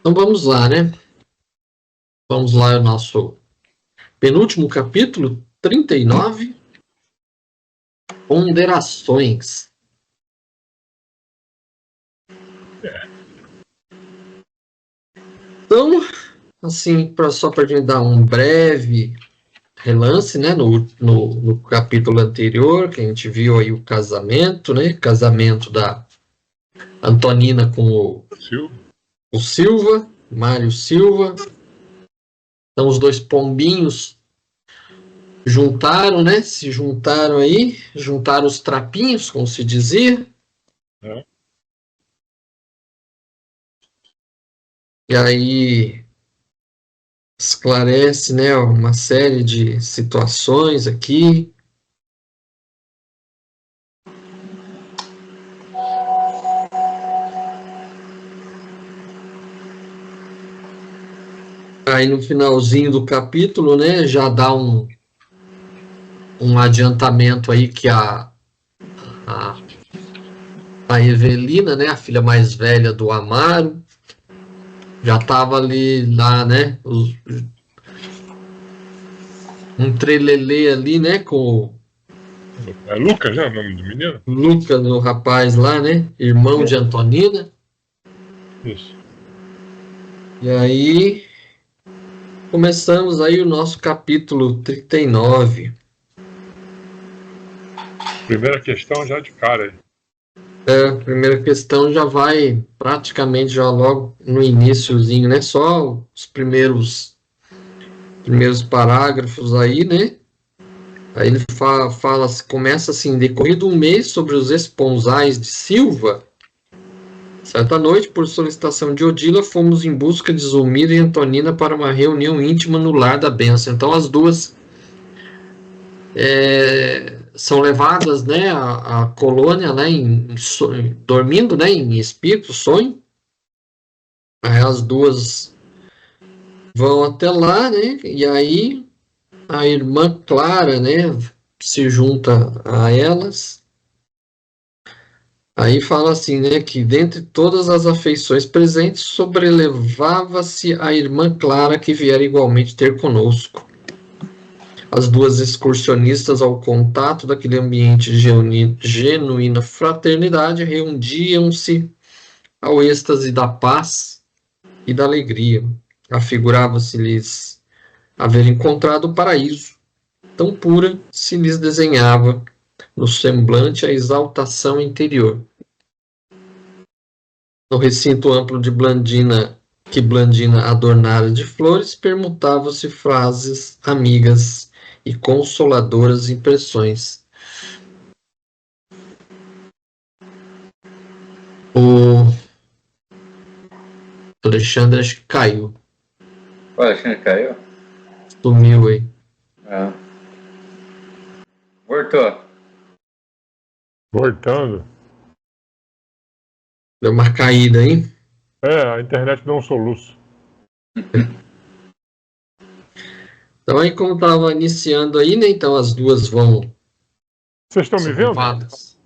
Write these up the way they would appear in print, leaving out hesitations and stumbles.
Então vamos lá, né? Vamos lá, o nosso penúltimo capítulo, 39, Ponderações. Então, assim, só para gente dar um breve relance, né? No capítulo anterior, que a gente viu aí o casamento, né? Casamento da Antonina com o Silva, Mário Silva. Então, os dois pombinhos juntaram, né? Se juntaram aí, juntaram os trapinhos, como se dizia. E aí esclarece, né, uma série de situações aqui. Aí no finalzinho do capítulo, né, já dá um adiantamento aí que a, a Evelina, né, a filha mais velha do Amaro, já estava ali lá, né, um trelelê ali, né, com É Lucas, né, o nome do menino? Lucas, o rapaz lá, né, irmão de Antonina. Isso. E aí começamos aí o nosso capítulo 39. Primeira questão já de cara aí. A primeira questão já vai praticamente já logo no iniciozinho, né? Só os primeiros parágrafos aí, né? Aí ele fala, começa assim, decorrido um mês sobre os esponsais de Silva, certa noite, por solicitação de Odila, fomos em busca de Zulmira e Antonina para uma reunião íntima no lar da benção. Então as duas são levadas, né, à colônia, né, dormindo, né, em espírito, sonho. Aí as duas vão até lá, né? E aí a irmã Clara, né, se junta a elas. Aí fala assim, né, que dentre todas as afeições presentes, sobrelevava-se a irmã Clara, que viera igualmente ter conosco. As duas excursionistas, ao contato daquele ambiente de genuína fraternidade, rendiam-se ao êxtase da paz e da alegria. Afigurava-se-lhes haver encontrado o paraíso. Tão pura se lhes desenhava no semblante a exaltação interior. No recinto amplo de Blandina, que Blandina adornara de flores, permutavam-se frases amigas e consoladoras impressões. O Alexandre acho que caiu. O Alexandre caiu? Sumiu aí. Voltou. Voltando. Deu uma caída aí. A internet deu um soluço. Então aí como estava iniciando aí, né? Então as duas vão... Vocês estão me vendo?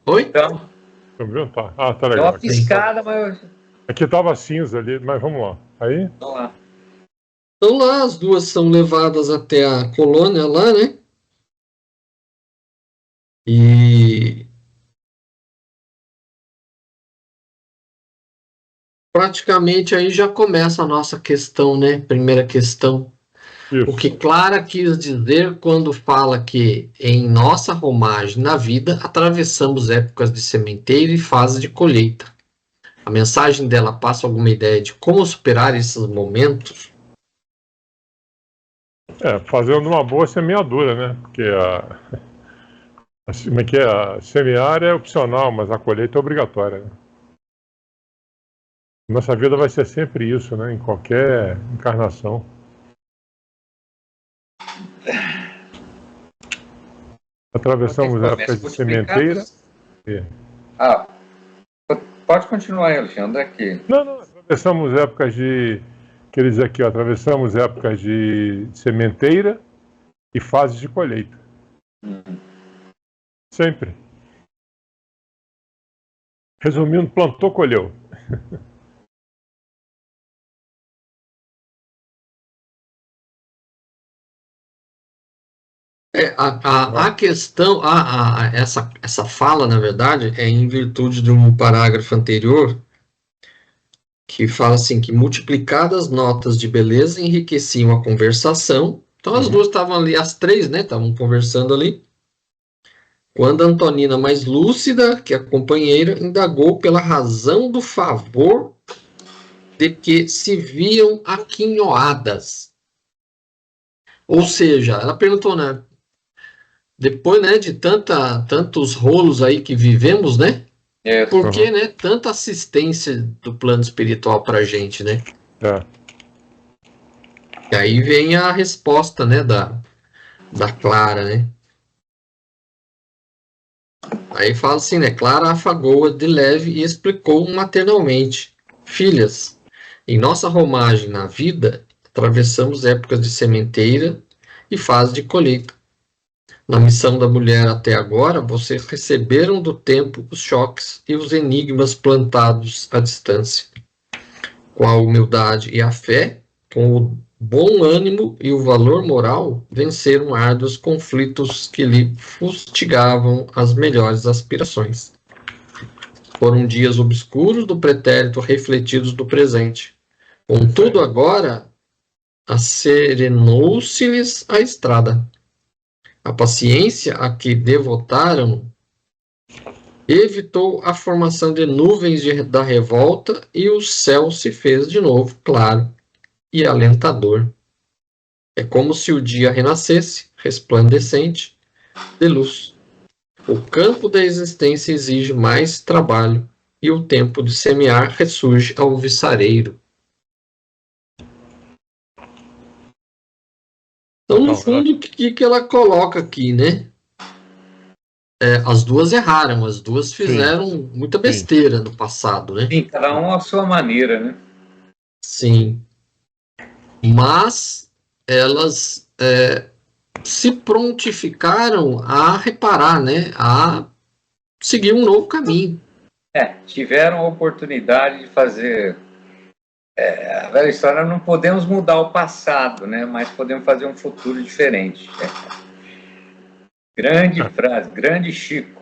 Oi? Então, Estão me vendo? Tá. Ah, tá deu legal. uma piscada, mas... Aqui tava cinza ali, mas vamos lá. Aí? Vamos lá. Então lá as duas são levadas até a colônia lá, né? E praticamente aí já começa a nossa questão, né? Primeira questão. Isso. O que Clara quis dizer quando fala que em nossa romagem na vida atravessamos épocas de sementeiro e fase de colheita. A mensagem dela passa alguma ideia de como superar esses momentos? Fazendo uma boa semeadura, né? Porque a semear é opcional, mas a colheita é obrigatória, né? Nossa vida vai ser sempre isso, né? Em qualquer encarnação. Atravessamos épocas de sementeira. Pode continuar aí, Alexandre, aqui. Não. Atravessamos épocas de... Quer dizer aqui, atravessamos épocas de sementeira e fases de colheita. Sempre. Resumindo, plantou, colheu. A questão, essa fala, na verdade, é em virtude de um parágrafo anterior que fala assim, que multiplicadas notas de beleza enriqueciam a conversação. Então as duas estavam ali, as três, né, estavam conversando ali. Quando Antonina, mais lúcida que a companheira, indagou pela razão do favor de que se viam aquinhoadas. Ou seja, ela perguntou, né, depois, né, de tantos rolos aí que vivemos, né, por que, né, tanta assistência do plano espiritual pra gente, né? E aí vem a resposta, né, da Clara, né? Aí fala assim, né? Clara afagou-a de leve e explicou maternalmente: Filhas, em nossa romagem na vida, atravessamos épocas de sementeira e fase de colheita. Na missão da mulher até agora, vocês receberam do tempo os choques e os enigmas plantados à distância. Com a humildade e a fé, com o bom ânimo e o valor moral, venceram árduos conflitos que lhe fustigavam as melhores aspirações. Foram dias obscuros do pretérito refletidos do presente. Contudo, agora, acerenou-se-lhes a estrada. A paciência a que devotaram evitou a formação de nuvens da revolta e o céu se fez de novo claro e alentador. É como se o dia renascesse, resplandecente, de luz. O campo da existência exige mais trabalho e o tempo de semear ressurge ao viçareiro. Então, no fundo, o que ela coloca aqui, né? As duas erraram, as duas fizeram muita besteira no passado, né? Sim, cada um à sua maneira, né? Sim. Mas elas se prontificaram a reparar, né? A seguir um novo caminho. Tiveram a oportunidade de fazer... a velha história, não podemos mudar o passado, né? Mas podemos fazer um futuro diferente. Grande frase, grande Chico.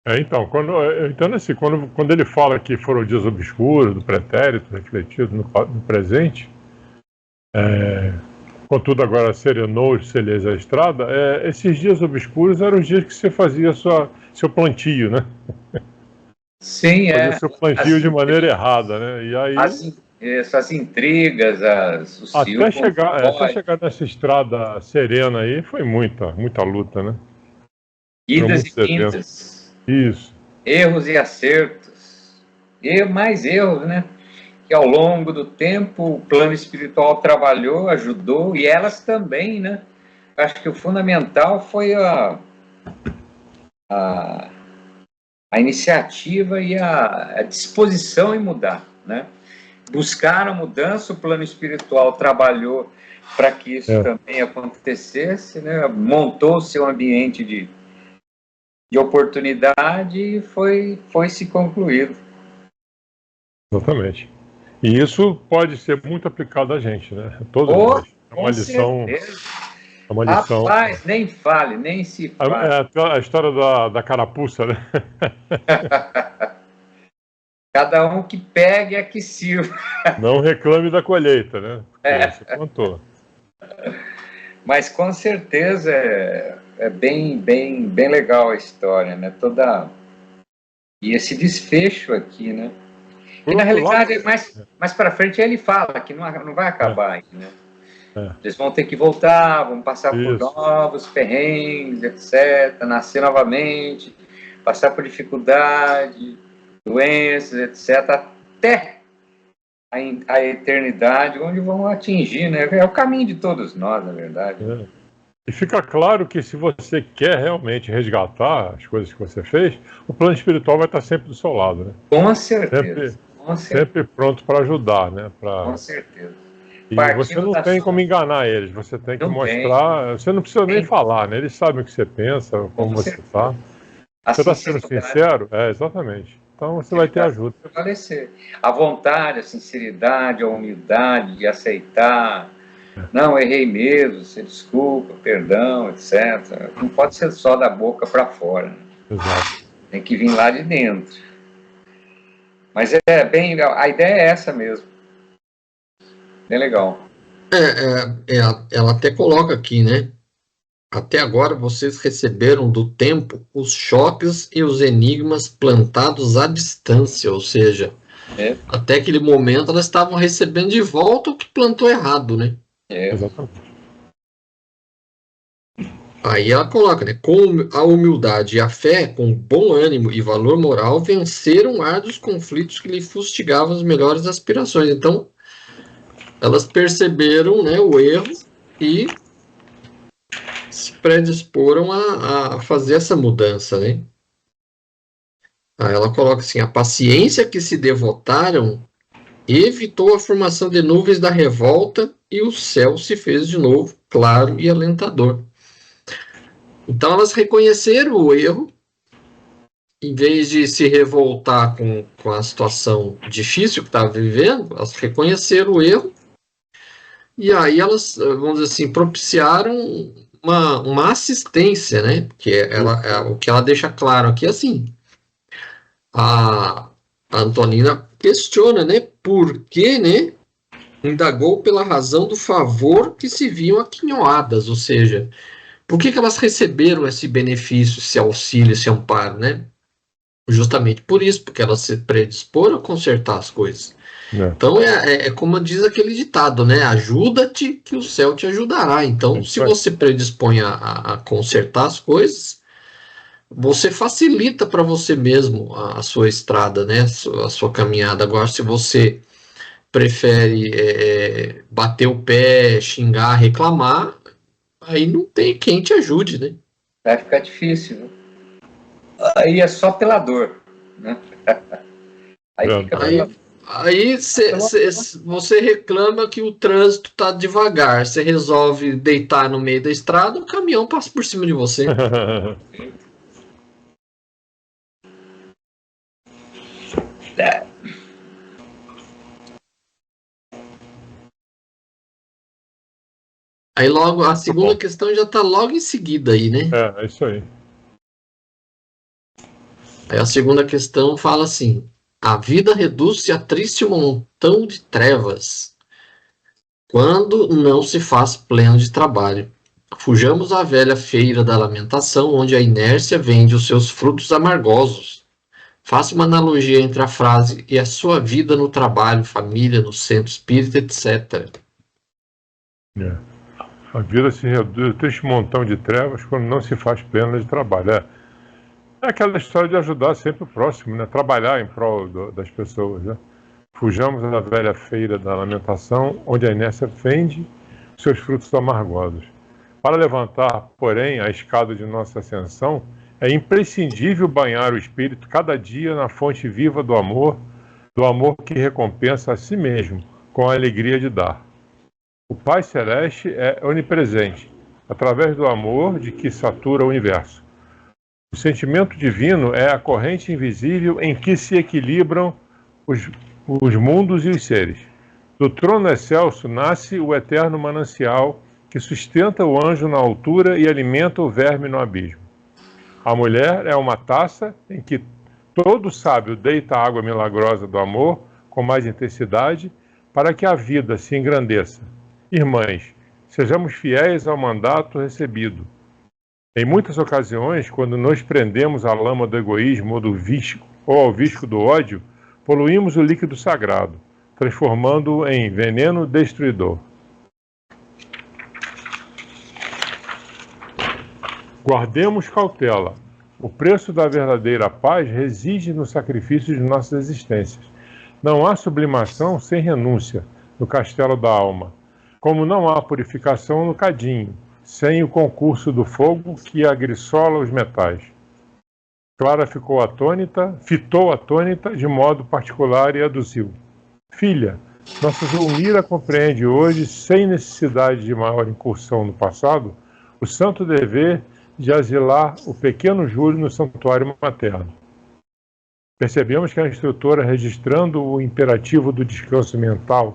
Então, quando ele fala que foram dias obscuros, do pretérito, refletido no presente, contudo agora serenou-se a estrada, esses dias obscuros eram os dias que você fazia seu plantio, né? Sim, fazia seu plantio de maneira errada, né? E aí... Essas intrigas, até chegar nessa estrada serena aí, foi muita luta, né? Idas e vindas. Isso. Erros e acertos. E mais erros, né? Que ao longo do tempo o plano espiritual trabalhou, ajudou, e elas também, né? Acho que o fundamental foi a iniciativa e a disposição em mudar, né? Buscaram a mudança, o plano espiritual trabalhou para que isso também acontecesse, né? Montou seu ambiente de oportunidade e foi se concluído. Exatamente. E isso pode ser muito aplicado a gente, né? Todos nós. É uma lição. É uma lição. Rapaz, nem fale, nem se fale. A história da carapuça, né? Cada um que pegue é que sirva. Não reclame da colheita, né? Porque você plantou. Mas com certeza é bem legal a história, né? E esse desfecho aqui, né? E na realidade, mais para frente ele fala que não vai acabar ainda, né? Eles vão ter que voltar, vão passar por novos perrengues, etc. Nascer novamente, passar por dificuldade, doenças, etc. Até a eternidade, onde vão atingir, né? É o caminho de todos nós, na verdade. E fica claro que se você quer realmente resgatar as coisas que você fez, o plano espiritual vai estar sempre do seu lado, né? Com certeza. Sempre pronto para ajudar, né? Com certeza. E você não tem como enganar eles, você tem que mostrar, você não precisa nem falar, né? Eles sabem o que você pensa, como você está. Você está sendo sincero? Exatamente. Então você vai ter ajuda. A vontade, a sinceridade, a humildade de aceitar, Não, errei mesmo, você desculpa, perdão, etc. Não pode ser só da boca para fora. Né? Exato. Tem que vir lá de dentro. Mas a ideia é essa mesmo. Bem legal. Ela até coloca aqui, né? Até agora vocês receberam do tempo os choques e os enigmas plantados à distância, ou seja, até aquele momento elas estavam recebendo de volta o que plantou errado, né? Exatamente. Aí ela coloca, né? Com a humildade e a fé, com bom ânimo e valor moral, venceram árduos conflitos que lhe fustigavam as melhores aspirações. Então, elas perceberam, né, o erro e se predisporam a fazer essa mudança, né? Aí ela coloca assim, a paciência que se devotaram evitou a formação de nuvens da revolta e o céu se fez de novo claro e alentador. Então elas reconheceram o erro, em vez de se revoltar com a situação difícil que estava vivendo, elas reconheceram o erro e aí elas, vamos dizer assim, propiciaram uma assistência, né? Porque o que ela deixa claro aqui é assim, a Antonina questiona, né? Por que, né? Indagou pela razão do favor que se viam aquinhoadas, ou seja, por que elas receberam esse benefício, esse auxílio, esse amparo, né? Justamente por isso, porque elas se predisporam a consertar as coisas. Então, como diz aquele ditado, né? Ajuda-te que o céu te ajudará. Então, se você predispõe a consertar as coisas, você facilita para você mesmo a sua estrada, né? A sua caminhada. Agora, se você prefere bater o pé, xingar, reclamar, aí não tem quem te ajude, né? Vai ficar difícil, né? Aí é só pela dor, né? Aí você reclama que o trânsito está devagar, você resolve deitar no meio da estrada, o caminhão passa por cima de você. Aí logo, a segunda questão já está logo em seguida aí, né? É isso aí. Aí a segunda questão fala assim, a vida reduz-se a triste montão de trevas, quando não se faz pleno de trabalho. Fujamos à velha feira da lamentação, onde a inércia vende os seus frutos amargosos. Faça uma analogia entre a frase e a sua vida no trabalho, família, no centro espírita, etc. A vida se reduz a triste montão de trevas quando não se faz plena de trabalho. É aquela história de ajudar sempre o próximo, né? Trabalhar em prol das pessoas. Né? Fujamos da velha feira da lamentação, onde a inércia fende seus frutos amargosos. Para levantar, porém, a escada de nossa ascensão, é imprescindível banhar o espírito cada dia na fonte viva do amor que recompensa a si mesmo, com a alegria de dar. O Pai Celeste é onipresente, através do amor de que satura o universo. O sentimento divino é a corrente invisível em que se equilibram os mundos e os seres. Do trono excelso nasce o eterno manancial que sustenta o anjo na altura e alimenta o verme no abismo. A mulher é uma taça em que todo sábio deita a água milagrosa do amor com mais intensidade para que a vida se engrandeça. Irmãs, sejamos fiéis ao mandato recebido. Em muitas ocasiões, quando nos prendemos à lama do egoísmo ou ao visco do ódio, poluímos o líquido sagrado, transformando-o em veneno destruidor. Guardemos cautela. O preço da verdadeira paz reside no sacrifício de nossas existências. Não há sublimação sem renúncia no castelo da alma, como não há purificação no cadinho, sem o concurso do fogo que agrissola os metais. Clara fitou atônita de modo particular e aduziu. Filha, nossa Zulmira compreende hoje, sem necessidade de maior incursão no passado, o santo dever de asilar o pequeno Júlio no santuário materno. Percebemos que a instrutora, registrando o imperativo do descanso mental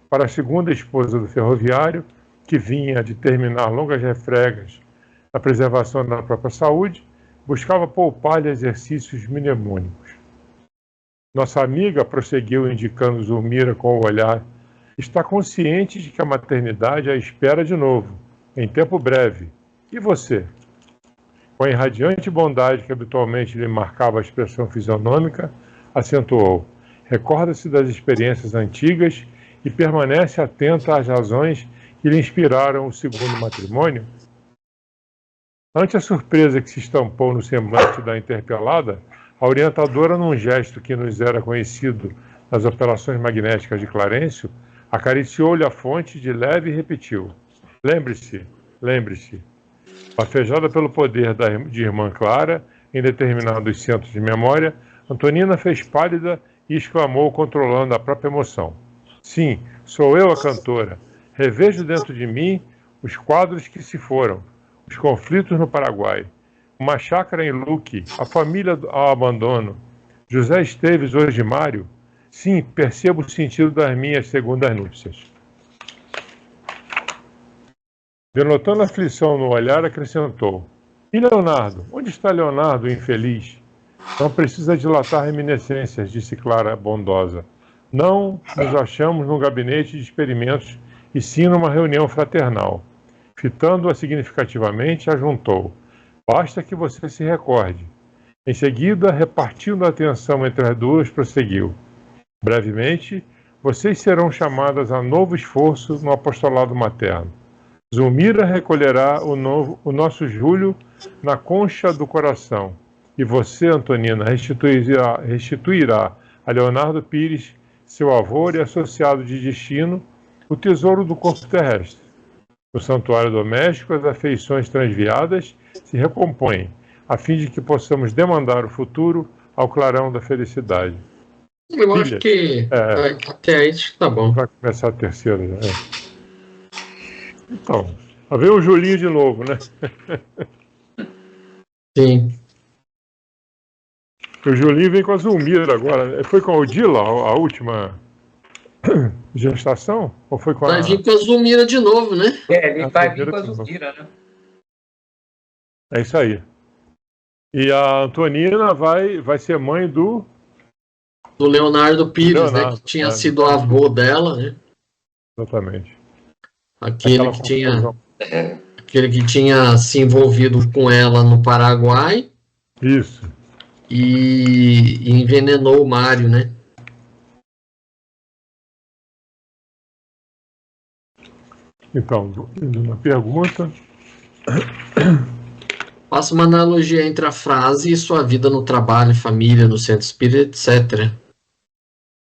para a segunda esposa do ferroviário, que vinha de terminar longas refregas na preservação da própria saúde, buscava poupar-lhe exercícios mnemônicos. Nossa amiga prosseguiu indicando Zulmira com o olhar: está consciente de que a maternidade a espera de novo, em tempo breve. E você? Com a irradiante bondade que habitualmente lhe marcava a expressão fisionômica, acentuou: recorda-se das experiências antigas e permanece atenta às razões que lhe inspiraram o segundo matrimônio? Ante a surpresa que se estampou no semblante da interpelada, a orientadora, num gesto que nos era conhecido nas operações magnéticas de Clarencio, acariciou-lhe a fonte de leve e repetiu: lembre-se, lembre-se. Bafejada pelo poder de irmã Clara, em determinados centros de memória, Antonina fez pálida e exclamou, controlando a própria emoção: sim, sou eu a cantora. Revejo dentro de mim os quadros que se foram, os conflitos no Paraguai, uma chácara em Luque, a família ao abandono, José Esteves hoje Mário. Sim, percebo o sentido das minhas segundas núpcias. Denotando aflição no olhar, acrescentou: e Leonardo? Onde está Leonardo, infeliz? Não precisa dilatar reminiscências, disse Clara bondosa. Não nos achamos num gabinete de experimentos, e sim numa reunião fraternal. Fitando-a significativamente, ajuntou: basta que você se recorde. Em seguida, repartindo a atenção entre as duas, prosseguiu: brevemente, vocês serão chamadas a novo esforço no apostolado materno. Zulmira recolherá o nosso Júlio na concha do coração, e você, Antonina, restituirá a Leonardo Pires, seu avô e associado de destino, o tesouro do corpo terrestre. No santuário doméstico, as afeições transviadas se recompõem, a fim de que possamos demandar o futuro ao clarão da felicidade. Eu acho que até aí tá bom. Vai começar a terceira já. Então, vai ver o Julinho de novo, né? Sim. O Julinho vem com a Zulmira agora. Foi com a Odila, a última gestação? Ou foi com vai vir com a Zulmira de novo, né? Ele vai vir com a Zulmira, né? É isso aí. E a Antonina vai ser mãe do Leonardo Pires, né? Que tinha sido o avô dela, né? Exatamente. Aquele que tinha se envolvido com ela no Paraguai. Isso. E envenenou o Mário, né? Então, uma pergunta. Faça uma analogia entre a frase e sua vida no trabalho, família, no centro espírita, etc.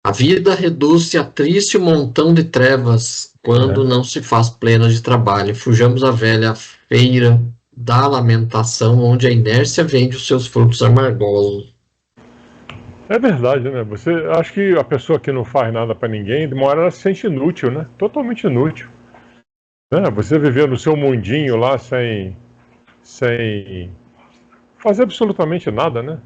A vida reduz-se a triste montão de trevas quando não se faz plena de trabalho. Fujamos à velha feira da lamentação, onde a inércia vende os seus frutos amargosos. É verdade, né? Você acha que a pessoa que não faz nada para ninguém, de uma hora ela se sente inútil, né? Totalmente inútil. Né? Você viver no seu mundinho lá sem fazer absolutamente nada, né?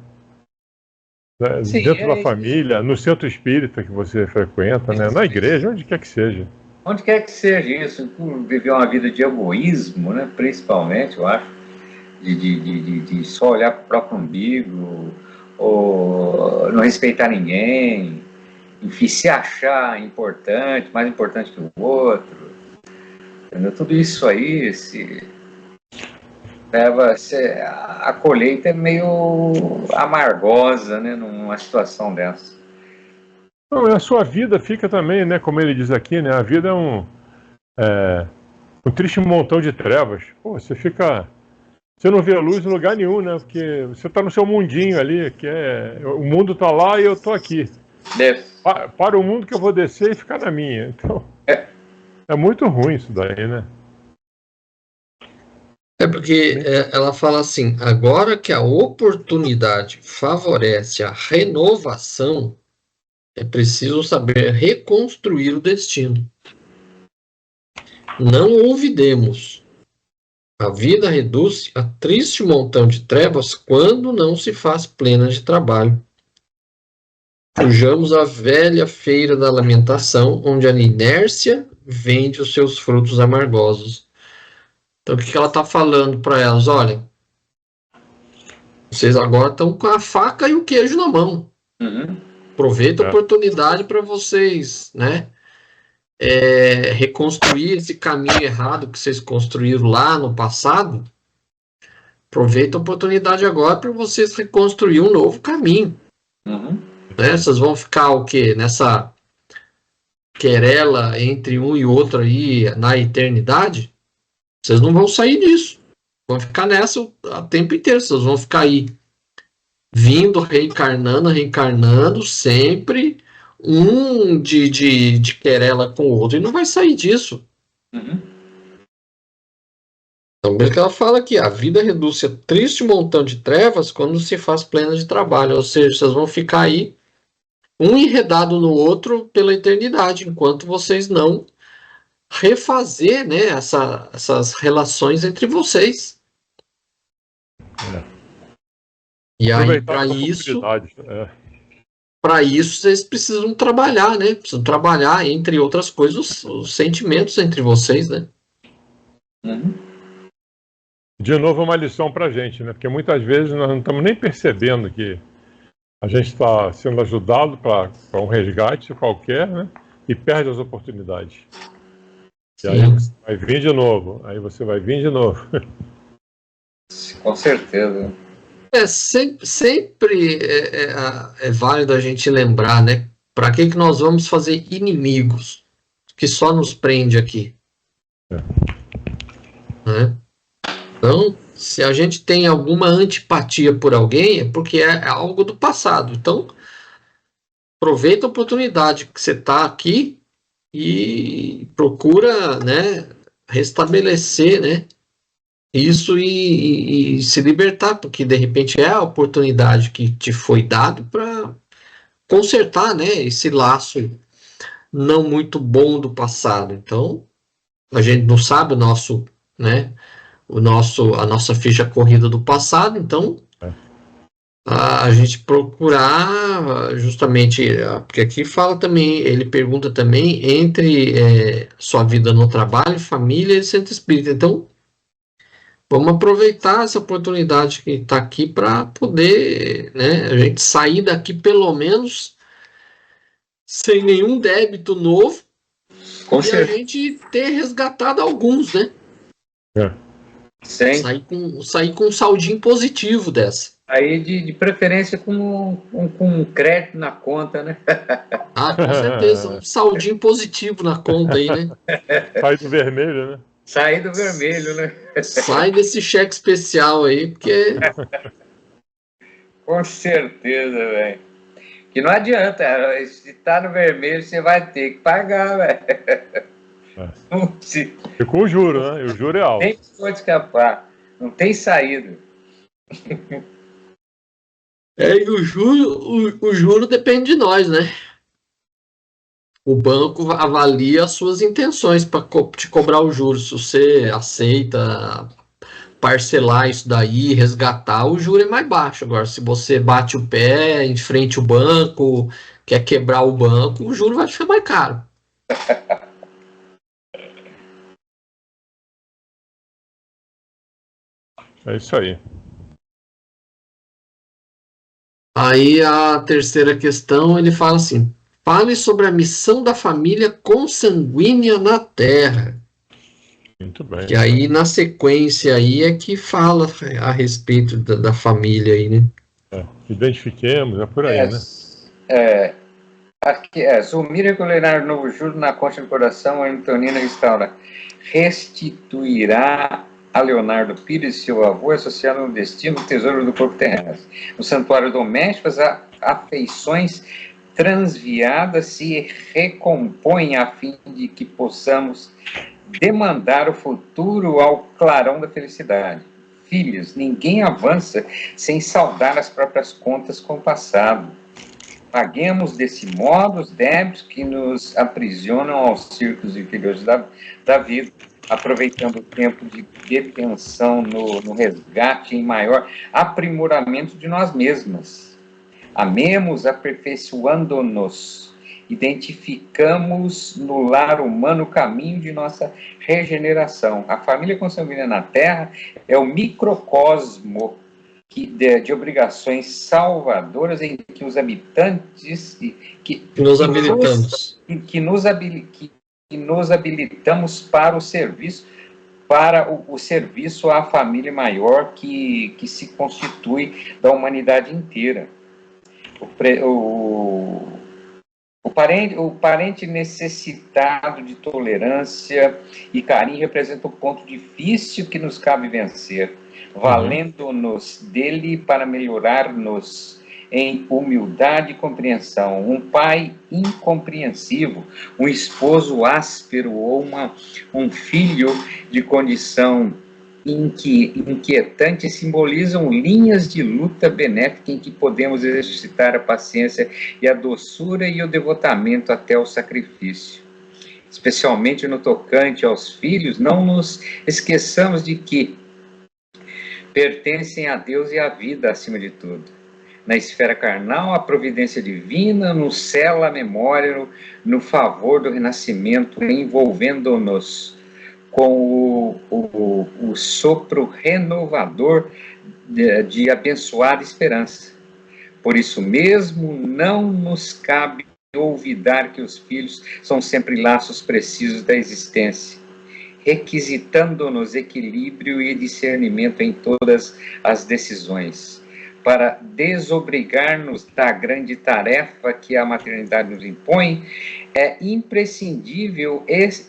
Sim, dentro da família, no centro espírita que você frequenta, né? Na igreja, onde quer que seja. Onde quer que seja isso, viver uma vida de egoísmo, né? Principalmente, eu acho, de só olhar para o próprio umbigo, ou não respeitar ninguém, enfim, se achar importante, mais importante que o outro. Entendeu? Tudo isso aí a colheita é meio amargosa, né, numa situação dessa. Não, a sua vida fica também, né, como ele diz aqui, né, a vida é um triste montão de trevas. Pô, você não vê a luz em lugar nenhum, né, porque você está no seu mundinho ali, o mundo está lá e eu estou aqui. Para o mundo que eu vou descer e ficar na minha. Então, é muito ruim isso daí, né? É porque ela fala assim: agora que a oportunidade favorece a renovação, é preciso saber reconstruir o destino. Não olvidemos. A vida reduz-se a triste montão de trevas quando não se faz plena de trabalho. Fujamos a velha feira da lamentação, onde a inércia vende os seus frutos amargosos. Então, o que ela está falando para elas? Olha, vocês agora estão com a faca e o queijo na mão. Aproveita a oportunidade para vocês, né? Reconstruir esse caminho errado que vocês construíram lá no passado. Aproveita a oportunidade agora para vocês reconstruir um novo caminho. Né? Vocês vão ficar o quê? Nessa querela entre um e outro aí na eternidade? Vocês não vão sair disso. Vão ficar nessa o tempo inteiro. Vocês vão ficar aí vindo, reencarnando, sempre um de querela com o outro. E não vai sair disso. Então, mesmo que ela fala aqui, a vida reduz-se a triste montão de trevas quando se faz plena de trabalho. Ou seja, vocês vão ficar aí um enredado no outro pela eternidade, enquanto vocês não refazer, né, essas relações entre vocês. E aí, para isso, vocês precisam trabalhar, né? Precisam trabalhar, entre outras coisas, os sentimentos entre vocês, né? De novo, uma lição para a gente, né? Porque muitas vezes nós não estamos nem percebendo que a gente está sendo ajudado para um resgate qualquer, né? E perde as oportunidades. E aí você vai vir de novo. Com certeza. Sempre é válido a gente lembrar, né? Para que nós vamos fazer inimigos que só nos prende aqui? Né? Então, se a gente tem alguma antipatia por alguém, é porque é algo do passado. Então, aproveita a oportunidade que você está aqui e procura, né, restabelecer, né, isso e se libertar, porque de repente é a oportunidade que te foi dado para consertar, né, esse laço não muito bom do passado. Então, a gente não sabe a nossa ficha corrida do passado, então a gente procurar justamente, porque aqui fala também, ele pergunta também entre sua vida no trabalho, família e centro espírita. Então, vamos aproveitar essa oportunidade que está aqui para poder, né, a gente sair daqui pelo menos sem nenhum débito novo e a gente ter resgatado alguns, né? Sair com um saldinho positivo dessa. Aí, de preferência, com um crédito na conta, né? Com certeza. Um saldinho positivo na conta aí, né? Sai do vermelho, né? Sai do vermelho, né? Sai desse cheque especial aí, porque... Com certeza, velho. Que não adianta. Se tá no vermelho, você vai ter que pagar, velho. E com o juro, né? E o juro é alto. Nem pode escapar. Não tem saída. E o juro depende de nós, né? O banco avalia as suas intenções para te cobrar o juro. Se você aceita parcelar isso daí, resgatar, o juro é mais baixo. Agora, se você bate o pé, enfrente o banco, quer quebrar o banco, o juro vai ficar mais caro. É isso aí. Aí a terceira questão, ele fala assim: fale sobre a missão da família consanguínea na Terra. Muito bem. E aí, na sequência aí, é que fala a respeito da família aí, né? Identifiquemos, é por aí, né? Aqui Zulmira Colenar Novo Juro na Concha do Coração, a Antonina restaura. Restituirá a Leonardo Pires, seu avô, associado no destino, tesouro do corpo terrestre. No santuário doméstico, as afeições transviadas se recompõem a fim de que possamos demandar o futuro ao clarão da felicidade. Filhos, ninguém avança sem saldar as próprias contas com o passado. Paguemos desse modo os débitos que nos aprisionam aos círculos inferiores da vida, aproveitando o tempo de detenção no resgate em maior aprimoramento de nós mesmas. Amemos aperfeiçoando-nos. Identificamos no lar humano o caminho de nossa regeneração. A família consanguínea na Terra é o microcosmo de obrigações salvadoras em que os habitantes que nos habilitamos para o serviço à família maior que se constitui da humanidade inteira. O parente necessitado de tolerância e carinho representa um ponto difícil que nos cabe vencer, valendo-nos dele para melhorar-nos em humildade e compreensão. Um pai incompreensivo, um esposo áspero ou um filho de condição inquietante simbolizam linhas de luta benéfica em que podemos exercitar a paciência e a doçura e o devotamento até o sacrifício. Especialmente no tocante aos filhos, não nos esqueçamos de que pertencem a Deus e à vida acima de tudo. Na esfera carnal, a providência divina nos sela a memória no favor do renascimento, envolvendo-nos com o sopro renovador de abençoada esperança. Por isso mesmo, não nos cabe olvidar que os filhos são sempre laços precisos da existência, requisitando-nos equilíbrio e discernimento em todas as decisões. Para desobrigar-nos da grande tarefa que a maternidade nos impõe, é imprescindível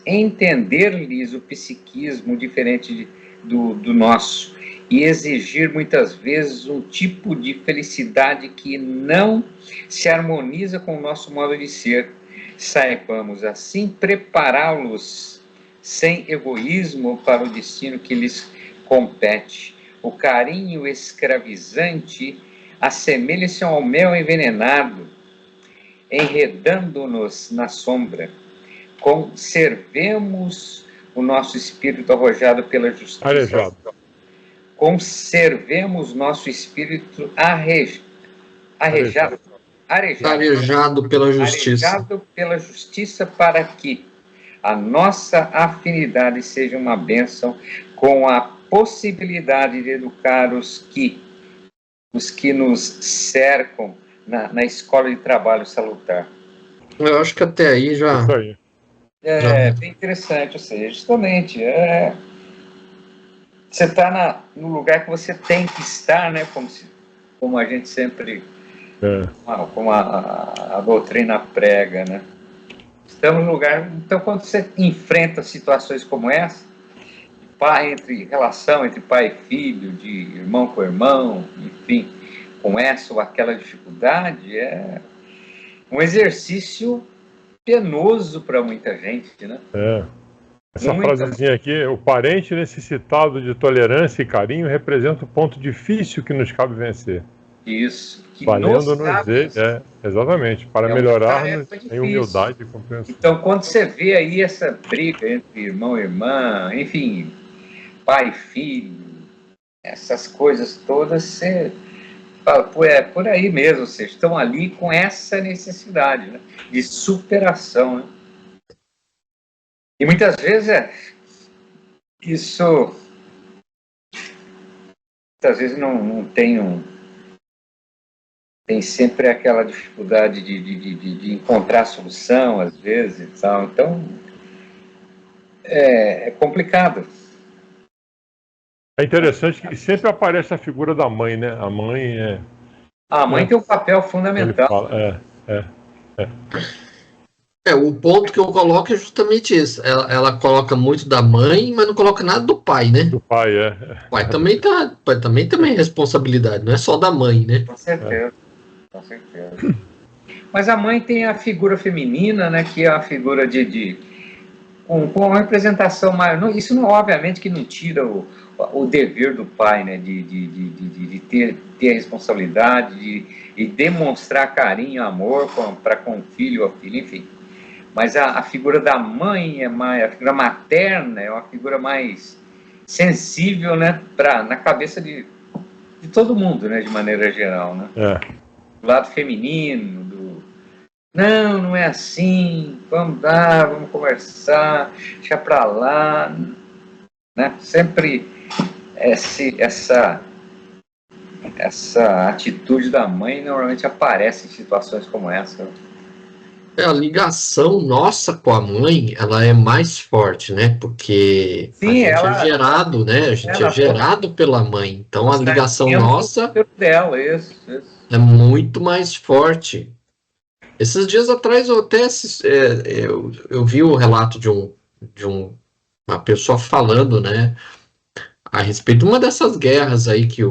entender-lhes o psiquismo diferente do nosso e exigir muitas vezes um tipo de felicidade que não se harmoniza com o nosso modo de ser. Saibamos assim prepará-los sem egoísmo para o destino que lhes compete. O carinho escravizante assemelha-se ao mel envenenado, enredando-nos na sombra. Conservemos o nosso espírito arrojado pela justiça. Arejado. Conservemos nosso espírito arejado pela justiça. Arejado pela justiça, para que a nossa afinidade seja uma bênção, com a possibilidade de educar os que nos cercam na escola de trabalho salutar. Eu acho que até aí já... Isso aí. Bem interessante, ou seja, justamente, você está no lugar que você tem que estar, né, como a gente sempre, como a doutrina prega, né? Estamos no lugar, então quando você enfrenta situações como essa, relação entre pai e filho, de irmão com irmão, enfim, com essa ou aquela dificuldade, é um exercício penoso para muita gente, né? Essa frasezinha aqui: o parente necessitado de tolerância e carinho representa o ponto difícil que nos cabe vencer. Isso. Valendo-nos dele, exatamente, para melhorar-nos em humildade e compreensão. Então, quando você vê aí essa briga entre irmão e irmã, enfim, pai e filho, essas coisas todas, você fala, por aí mesmo, vocês estão ali com essa necessidade, né, de superação, né? E muitas vezes isso muitas vezes não tem tem sempre aquela dificuldade de encontrar solução, às vezes, e tal. Então, é complicado. É interessante que sempre aparece a figura da mãe, né? A mãe tem um papel fundamental. O ponto que eu coloco é justamente isso. Ela coloca muito da mãe, mas não coloca nada do pai, né? Do pai, O pai também tem responsabilidade, não é só da mãe, né? Com certeza. Com certeza. Mas a mãe tem a figura feminina, né, que é a figura com uma representação maior. Isso não, obviamente que não tira o dever do pai, né, de ter a responsabilidade de demonstrar carinho, amor para com o filho ou a filha, enfim. Mas a figura da mãe a figura materna é uma figura mais sensível, né, na cabeça de todo mundo, né, de maneira geral, né? lado feminino, não é assim, vamos dar, vamos conversar, deixa pra lá, né? Sempre essa atitude da mãe normalmente aparece em situações como essa. A ligação nossa com a mãe, ela é mais forte, né? Porque Sim, a gente é gerado, né? A gente é gerado pela mãe. Então a ligação nossa dela, isso. É muito mais forte. Esses dias atrás eu até eu vi o relato de uma pessoa falando, né? A respeito de uma dessas guerras aí que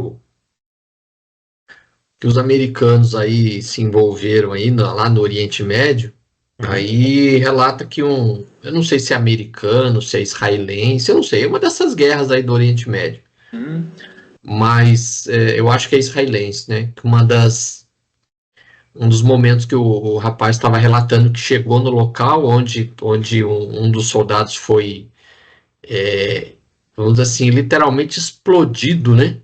os americanos aí se envolveram aí lá no Oriente Médio. Aí relata que eu não sei se é americano, se é israelense, eu não sei, é uma dessas guerras aí do Oriente Médio. Mas eu acho que é israelense, né? Que um dos momentos que o rapaz estava relatando que chegou no local onde um dos soldados foi, vamos dizer assim, literalmente explodido, né?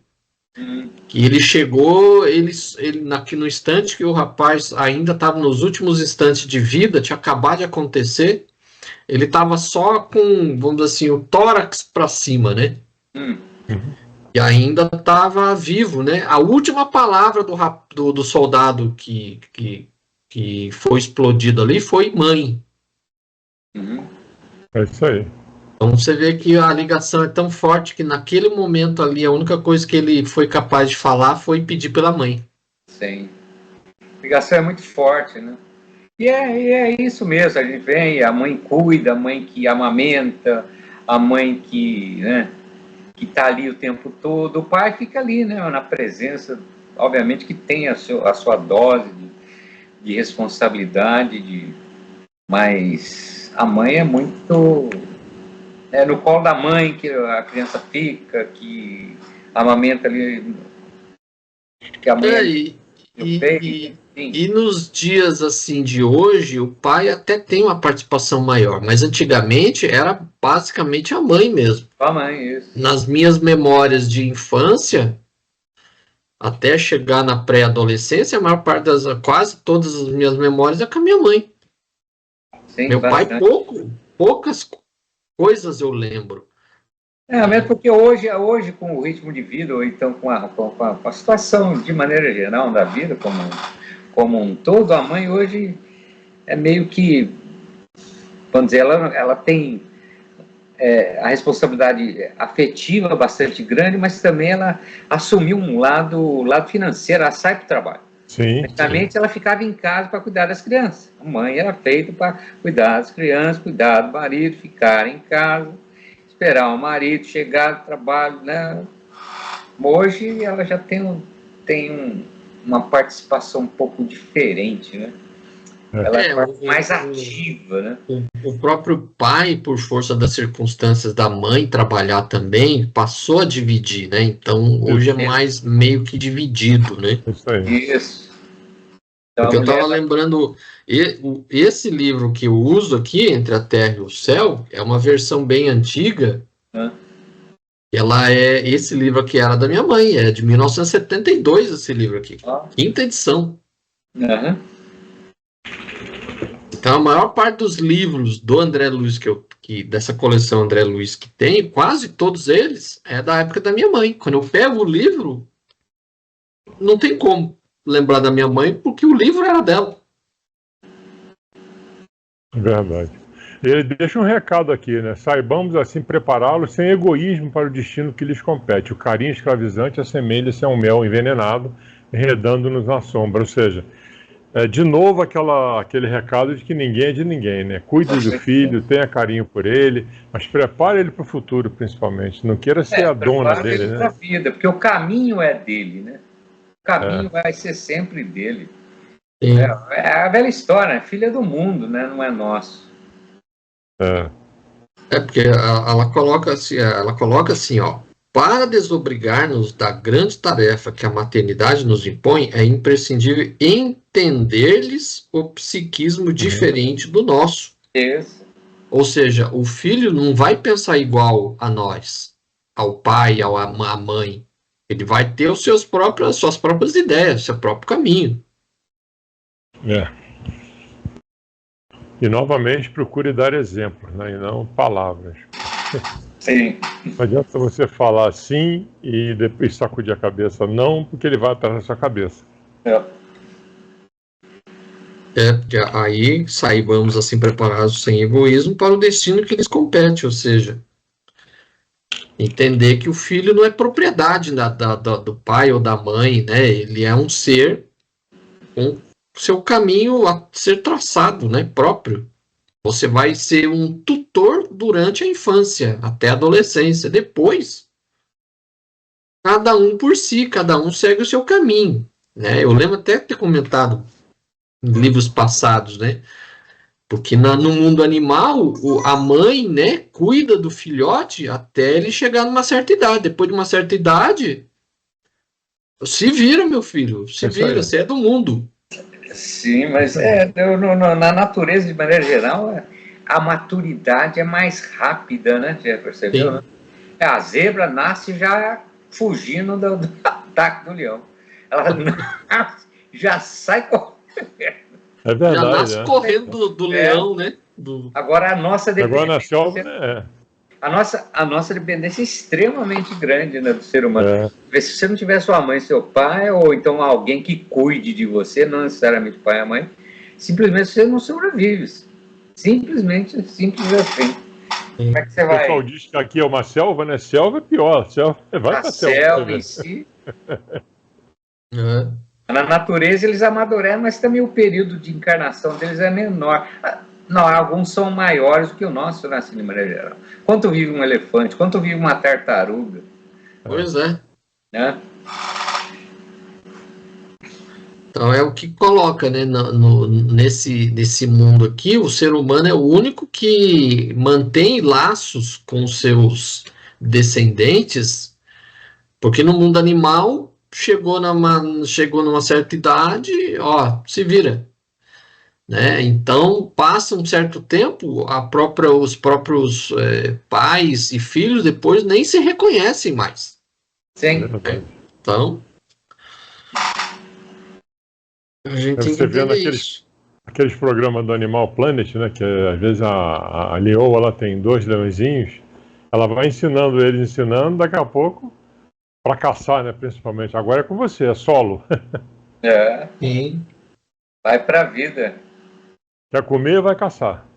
Que ele chegou, no instante que o rapaz ainda estava nos últimos instantes de vida, tinha acabado de acontecer, ele estava só com, vamos dizer assim, o tórax para cima, né? E ainda estava vivo, né? A última palavra do soldado que foi explodido ali foi mãe. É isso aí. Então você vê que a ligação é tão forte que naquele momento ali a única coisa que ele foi capaz de falar foi pedir pela mãe. Sim. A ligação é muito forte, né? E é isso mesmo, a gente vem, a mãe cuida, a mãe que amamenta, a mãe que está ali o tempo todo, o pai fica ali, né, na presença, obviamente que tem a sua dose de responsabilidade, mas a mãe é muito... É no colo da mãe que a criança fica, que amamenta ali, que a mãe... E nos dias assim de hoje, o pai até tem uma participação maior, mas antigamente era basicamente a mãe mesmo. A mãe, isso. Nas minhas memórias de infância, até chegar na pré-adolescência, a maior parte quase todas as minhas memórias é com a minha mãe. Sim, meu pai, poucas coisas eu lembro. Mesmo porque hoje com o ritmo de vida, ou então com a situação de maneira geral da vida, como um todo, a mãe hoje é meio que, vamos dizer, ela tem a responsabilidade afetiva bastante grande, mas também ela assumiu um lado financeiro, ela sai para o trabalho. Antigamente ela ficava em casa para cuidar das crianças. A mãe era feita para cuidar das crianças, cuidar do marido, ficar em casa, esperar o marido chegar do trabalho, né? Hoje ela já tem uma participação um pouco diferente, né? Ela é mais ativa, né? O próprio pai, por força das circunstâncias da mãe trabalhar também, passou a dividir, né? Então, hoje é mais meio que dividido, né? Isso aí. Isso. Porque eu estava lembrando, esse livro que eu uso aqui, Entre a Terra e o Céu, é uma versão bem antiga. Esse livro aqui era da minha mãe, é de 1972 esse livro aqui, quinta edição. Então a maior parte dos livros do André Luiz, dessa coleção André Luiz que tem, quase todos eles, é da época da minha mãe. Quando eu pego o livro, não tem como lembrar da minha mãe, porque o livro era dela. Verdade. Ele deixa um recado aqui, né? Saibamos assim prepará-los sem egoísmo para o destino que lhes compete. O carinho escravizante assemelha-se a um mel envenenado, enredando-nos na sombra. Ou seja, de novo aquele recado de que ninguém é de ninguém, né? Cuide do filho, tenha carinho por ele, mas prepare ele para o futuro, principalmente. Não queira ser a dona dele, né? Para a vida, porque o caminho é dele, né? O caminho vai ser sempre dele. É a velha história, né? Filha do mundo, né? Não é nosso. Porque ela coloca assim, ó. Para desobrigar-nos da grande tarefa que a maternidade nos impõe, é imprescindível entender-lhes o psiquismo diferente do nosso. Isso. Ou seja, o filho não vai pensar igual a nós, ao pai, à mãe. Ele vai ter suas próprias ideias, seu próprio caminho. E novamente procure dar exemplos, né, e não palavras. Sim. Não adianta você falar sim e depois sacudir a cabeça não, porque ele vai atrás da sua cabeça. Porque aí saibamos assim preparados sem egoísmo para o destino que lhes compete, ou seja, entender que o filho não é propriedade do pai ou da mãe, né? Ele é um ser com seu caminho a ser traçado, né? Próprio. Você vai ser um tutor durante a infância, até a adolescência. Depois, cada um por si, cada um segue o seu caminho, né? Eu lembro até de ter comentado em livros passados, né? Porque no mundo animal, a mãe, né, cuida do filhote até ele chegar numa certa idade. Depois de uma certa idade, se vira, meu filho, se vira, você é do mundo. Sim, mas na natureza, de maneira geral, a maturidade é mais rápida, né? Já percebeu? Né? A zebra nasce já fugindo do ataque do leão. Ela já sai correndo. É verdade. Já nasce correndo do leão, né? Agora a nossa dependência. Agora na selva, né? A nossa dependência é extremamente grande, né, do ser humano. Se você não tiver sua mãe, seu pai, ou então alguém que cuide de você, não necessariamente o pai e a mãe, simplesmente você não sobrevive. Simplesmente, simples assim. Como é que você vai? O pessoal diz que aqui é uma selva, né? Selva é pior. Selva vai pra selva em si. Na natureza eles amadurecem, mas também o período de encarnação deles é menor. Não, alguns são maiores do que o nosso, assim, de maneira geral. Quanto vive um elefante? Quanto vive uma tartaruga? Pois é. Né? Então é o que coloca, né, nesse mundo aqui, o ser humano é o único que mantém laços com seus descendentes, porque no mundo animal chegou numa certa idade, ó, se vira. Né? Então, passa um certo tempo, os próprios pais e filhos depois nem se reconhecem mais. Sim. Né? Então, a gente tem que entender isso. Aqueles programas do Animal Planet, né, que às vezes a leoa ela tem 2 leõezinhos, ela vai ensinando, daqui a pouco, para caçar, né, principalmente. Agora é com você, é solo. Sim. Vai para a vida. Quer comer, vai caçar.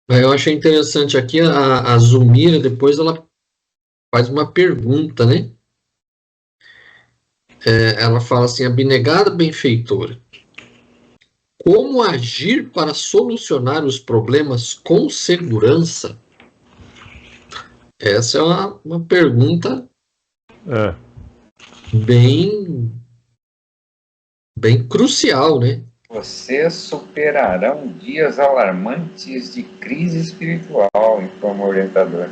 Eu achei interessante aqui, a Zulmira, depois ela faz uma pergunta, né? Ela fala assim, abnegada benfeitora, como agir para solucionar os problemas com segurança? Essa é uma pergunta bem crucial, né? Vocês superarão dias alarmantes de crise espiritual, informa o orientador.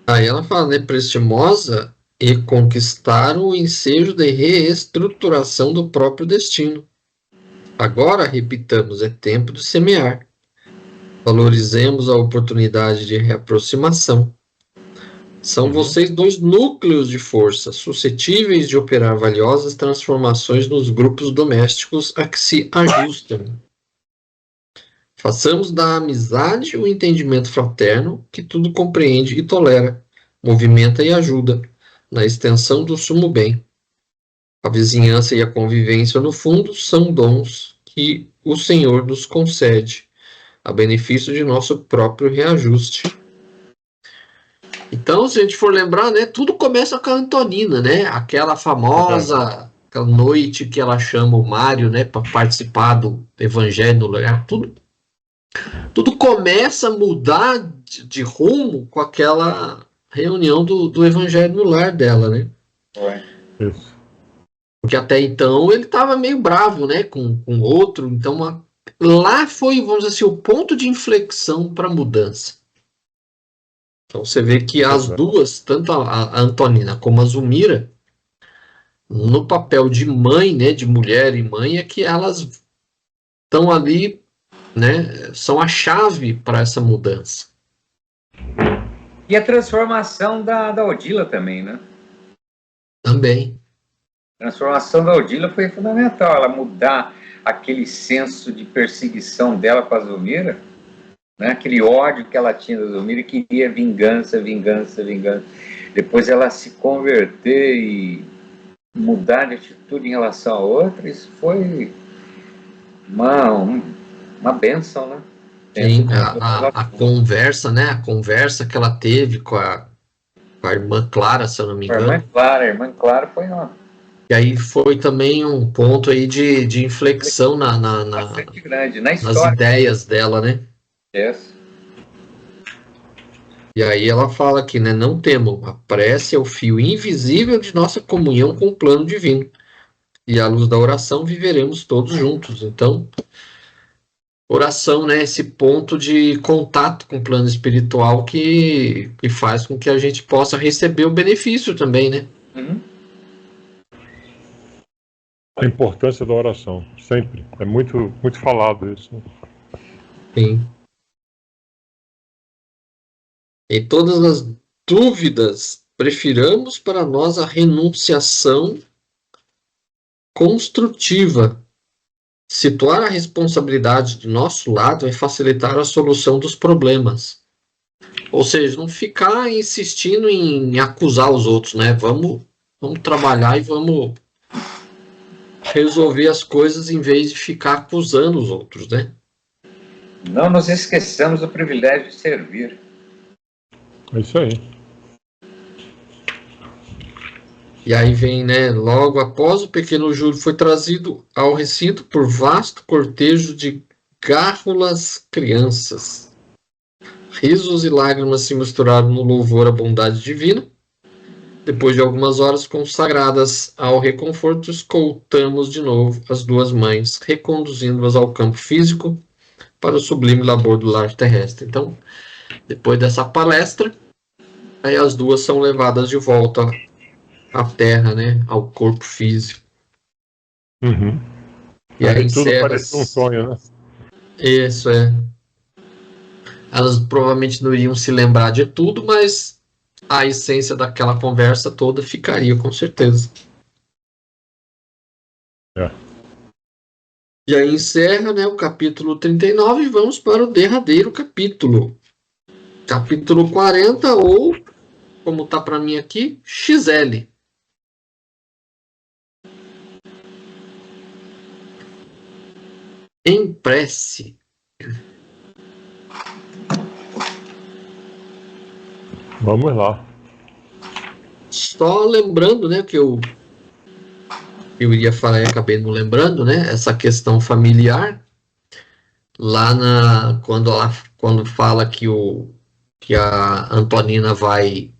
Aí ela fala, né, prestimosa e conquistar o ensejo de reestruturação do próprio destino. Agora, repitamos, é tempo de semear. Valorizemos a oportunidade de reaproximação. São vocês 2 núcleos de força, suscetíveis de operar valiosas transformações nos grupos domésticos a que se ajustam. Façamos da amizade o entendimento fraterno, que tudo compreende e tolera, movimenta e ajuda, na extensão do sumo bem. A vizinhança e a convivência, no fundo, são dons que o Senhor nos concede, a benefício de nosso próprio reajuste. Então, se a gente for lembrar, né, tudo começa com a Antonina, né? Aquela famosa aquela noite que ela chama o Mário, né, para participar do Evangelho no lugar. Tudo começa a mudar de rumo com aquela reunião do Evangelho no lar dela, né? Isso. Porque até então ele estava meio bravo, né, com outro. Então, lá foi, vamos dizer assim, o ponto de inflexão para a mudança. Então você vê que as duas, tanto a Antonina como a Zulmira, no papel de mãe, né, de mulher e mãe, é que elas estão ali né, são a chave para essa mudança. E a transformação da Odila também, né? Também. A transformação da Odila foi fundamental, ela mudar aquele senso de perseguição dela com a Zulmira, né? Aquele ódio que ela tinha da Zulmira e queria vingança. Depois ela se converter e mudar de atitude em relação a outra, isso foi uma bênção, né? Sim, a conversa, né? A conversa que ela teve com a irmã Clara, se eu não me engano. A irmã Clara foi uma... E aí foi também um ponto aí de inflexão bastante grande, na nas história. ideias dela, né? Yes. E aí ela fala aqui, né? Não temam, a prece é o fio invisível de nossa comunhão com o plano divino. E à luz da oração viveremos todos juntos. Então, oração, né? Esse ponto de contato com o plano espiritual que faz com que a gente possa receber o benefício também, né? Uhum. A importância da oração, sempre. É muito, muito falado isso. Sim. Em todas as dúvidas, prefiramos para nós a renunciação construtiva. Situar a responsabilidade do nosso lado é facilitar a solução dos problemas. Ou seja, não ficar insistindo em acusar os outros, né? Vamos trabalhar e vamos resolver as coisas em vez de ficar acusando os outros, né? Não nos esqueçamos do privilégio de servir. É isso aí. E aí vem, né? Logo após o pequeno Júlio foi trazido ao recinto por vasto cortejo de gárrulas crianças. Risos e lágrimas se misturaram no louvor à bondade divina. Depois de algumas horas consagradas ao reconforto, escoltamos de novo as duas mães, reconduzindo-as ao campo físico para o sublime labor do lar terrestre. Então, depois dessa palestra, aí as duas são levadas de volta à Terra, né, ao corpo físico. Uhum. E aí tudo encerra... parece um sonho, né? Isso, é. Elas provavelmente não iriam se lembrar de tudo, mas a essência daquela conversa toda ficaria, com certeza. É. E aí encerra, né, o capítulo 39 e vamos para o derradeiro capítulo. Capítulo 40, ou, como tá para mim aqui, XL. Em prece. Vamos lá. Só lembrando, né, que eu iria falar e acabei não lembrando, né, essa questão familiar, lá quando fala que a Antonina vai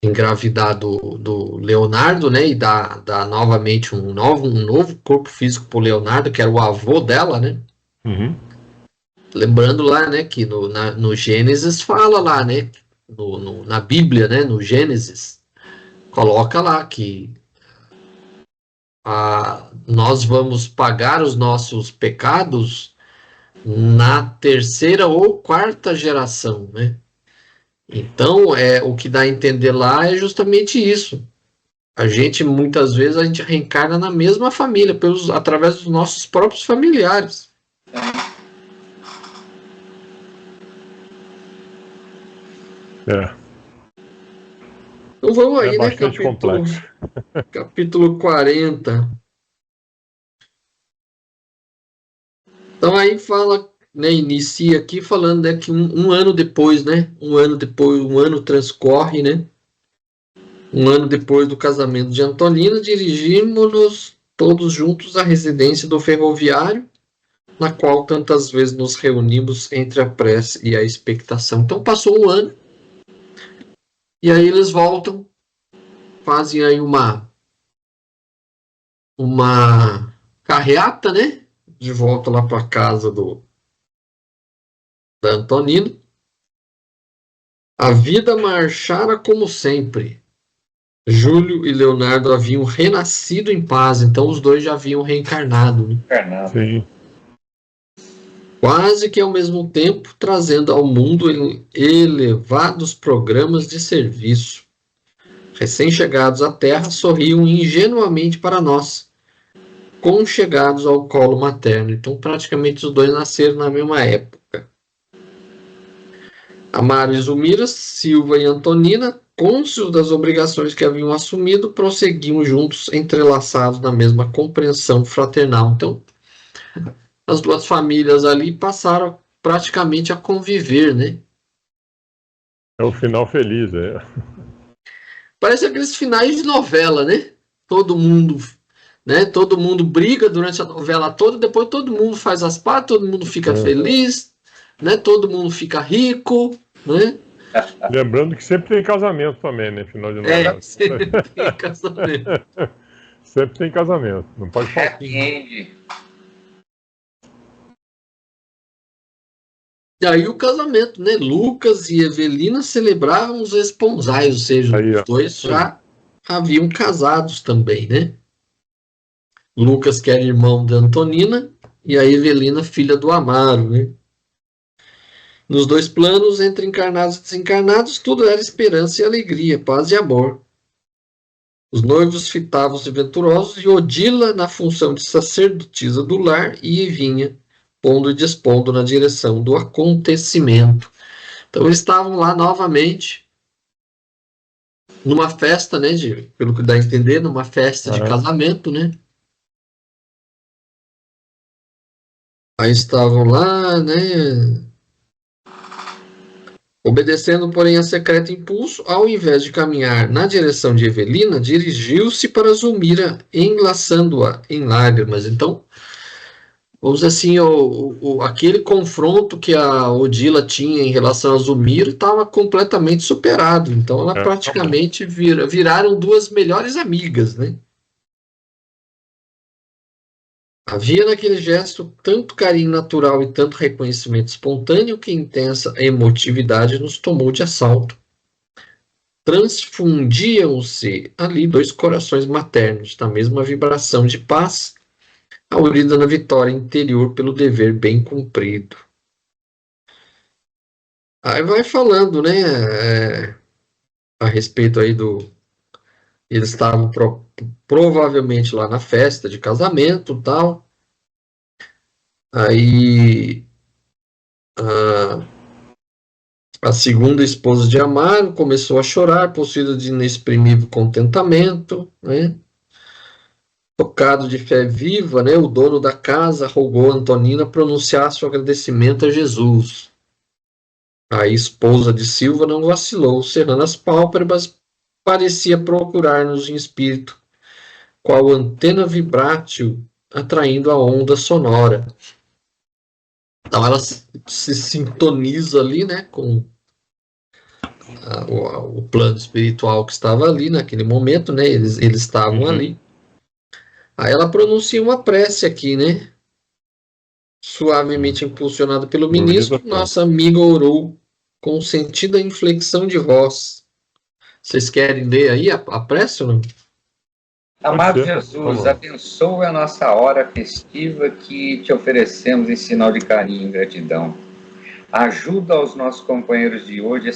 engravidar do Leonardo, né, e dá novamente um novo corpo físico para o Leonardo, que era o avô dela, né? Uhum. Lembrando lá, né, que no Gênesis fala lá, né, na Bíblia, né, no Gênesis, coloca lá que nós vamos pagar os nossos pecados na terceira ou quarta geração, né? Então, o que dá a entender lá é justamente isso. Muitas vezes, a gente reencarna na mesma família, através dos nossos próprios familiares. É. Então vamos aí, né? Bastante complexo. Capítulo 40. Então aí fala, né, inicia aqui falando, né, que um ano depois, né? Um ano transcorre, né? Um ano depois do casamento de Antonina, dirigimos-nos todos juntos à residência do ferroviário, na qual tantas vezes nos reunimos entre a prece e a expectação. Então passou um ano, e aí eles voltam, fazem aí uma carreata, né? De volta lá para a casa da Antonina. A vida marchara como sempre. Júlio e Leonardo haviam renascido em paz, então os dois já haviam reencarnado. Né? Sim. quase que ao mesmo tempo trazendo ao mundo elevados programas de serviço. Recém-chegados à Terra, sorriam ingenuamente para nós, conchegados ao colo materno. Então, praticamente os dois nasceram na mesma época. Amaro e Zulmira, Silva e Antonina, cônscios das obrigações que haviam assumido, prosseguiam juntos, entrelaçados na mesma compreensão fraternal. Então, as duas famílias ali passaram praticamente a conviver, né? É um final feliz, é. Parece aqueles finais de novela, né? Todo mundo, né? Todo mundo briga durante a novela toda, depois todo mundo faz as pazes, todo mundo fica feliz, né? Todo mundo fica rico, né? Lembrando que sempre tem casamento também, né? Final de novela. Sempre tem casamento. Sempre tem casamento, não pode faltar. Happy end. E aí o casamento, né? Lucas e Evelina celebravam os esponsais, ou seja, Aí, os dois já haviam casados também, né? Lucas, que era irmão de Antonina, e a Evelina, filha do Amaro, né? Nos dois planos, entre encarnados e desencarnados, tudo era esperança e alegria, paz e amor. Os noivos fitavam-se venturosos e Odila na função de sacerdotisa do lar e vinha pondo e dispondo na direção do acontecimento. Então eles estavam lá novamente numa festa, né, pelo que dá a entender, numa festa de casamento, né? Aí estavam lá, né, obedecendo, porém, a secreto impulso, ao invés de caminhar na direção de Evelina, dirigiu-se para Zulmira, enlaçando-a em lágrimas. Então, vamos dizer assim, aquele confronto que a Odila tinha em relação a Zulmira estava completamente superado. Então, ela praticamente viraram duas melhores amigas, né? Havia naquele gesto tanto carinho natural e tanto reconhecimento espontâneo que intensa emotividade nos tomou de assalto. Transfundiam-se ali dois corações maternos, na mesma vibração de paz, aurida na vitória interior pelo dever bem cumprido. Aí vai falando, né, a respeito aí do... Eles estavam provavelmente lá na festa de casamento e tal. Aí a segunda esposa de Amaro começou a chorar, possuída de inexprimível contentamento, né? Tocado de fé viva, né? O dono da casa rogou a Antonina pronunciasse o agradecimento a Jesus. A esposa de Silva não vacilou, cerrando as pálpebras, parecia procurar-nos em espírito, qual antena vibrátil atraindo a onda sonora. Então ela se sintoniza ali, né, com o plano espiritual que estava ali naquele momento, né? Eles estavam ali. Aí ela pronuncia uma prece aqui, né? Suavemente impulsionada pelo ministro, nossa amiga orou com sentida inflexão de voz. Vocês querem ler aí a prece ou não? Amado Jesus, abençoa a nossa hora festiva que te oferecemos em sinal de carinho e gratidão. Ajuda os nossos companheiros de hoje a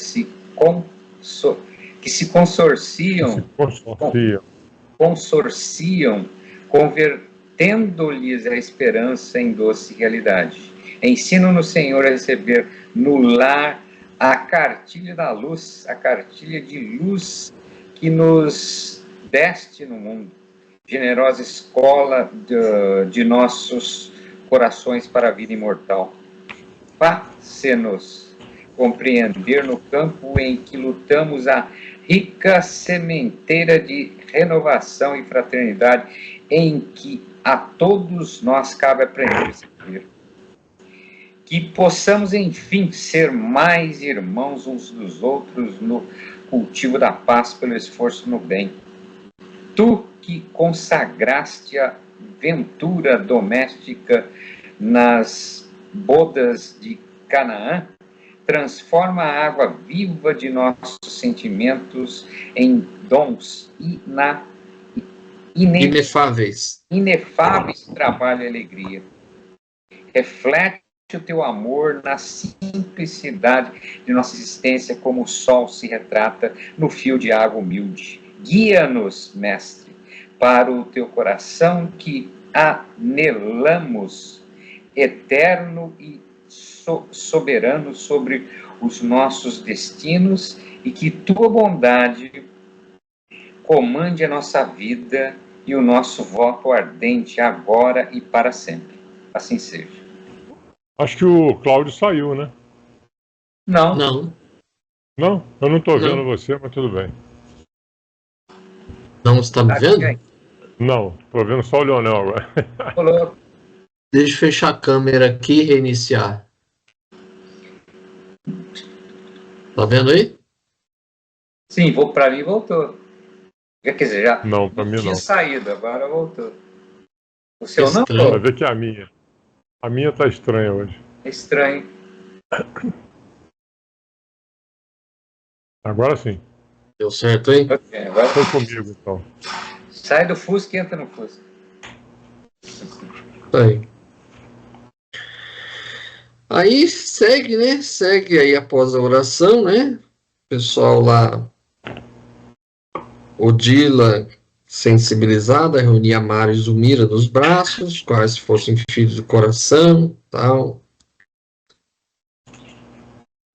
que se consorciam, convertendo-lhes a esperança em doce realidade. Ensina-nos, Senhor, a receber no lar a cartilha da luz, a cartilha de luz que nos deste no mundo, generosa escola de nossos corações para a vida imortal. Faça-nos compreender no campo em que lutamos a rica sementeira de renovação e fraternidade em que a todos nós cabe aprender a servir. Que possamos, enfim, ser mais irmãos uns dos outros no cultivo da paz pelo esforço no bem. Tu que consagraste a ventura doméstica nas bodas de Canaã, transforma a água viva de nossos sentimentos em dons inefáveis trabalho e alegria. Reflete o teu amor na simplicidade de nossa existência, como o sol se retrata no fio de água humilde. Guia-nos, Mestre, para o teu coração que anelamos, eterno e soberano sobre os nossos destinos, e que tua bondade comande a nossa vida e o nosso voto ardente agora e para sempre. Assim seja. Acho que o Cláudio saiu, né? Não. Não? Eu não estou vendo você, mas tudo bem. Não, você está me vendo? Não, estou vendo só o Leonel agora. Deixa eu fechar a câmera aqui e reiniciar. Tá vendo aí? Sim, para mim voltou. Quer dizer, já não, para mim tinha não. saído, agora voltou. O seu não? Vai ver que é a minha. A minha tá estranha hoje. É estranho. Agora sim. Deu certo, hein? Okay, agora foi comigo, então. Sai do Fusca e entra no Fusca. Aí segue, né? Segue aí após a oração, né? O pessoal lá, Odila, sensibilizada, reunia Mário e Zulmira nos braços, quais se fossem filhos do coração, tal.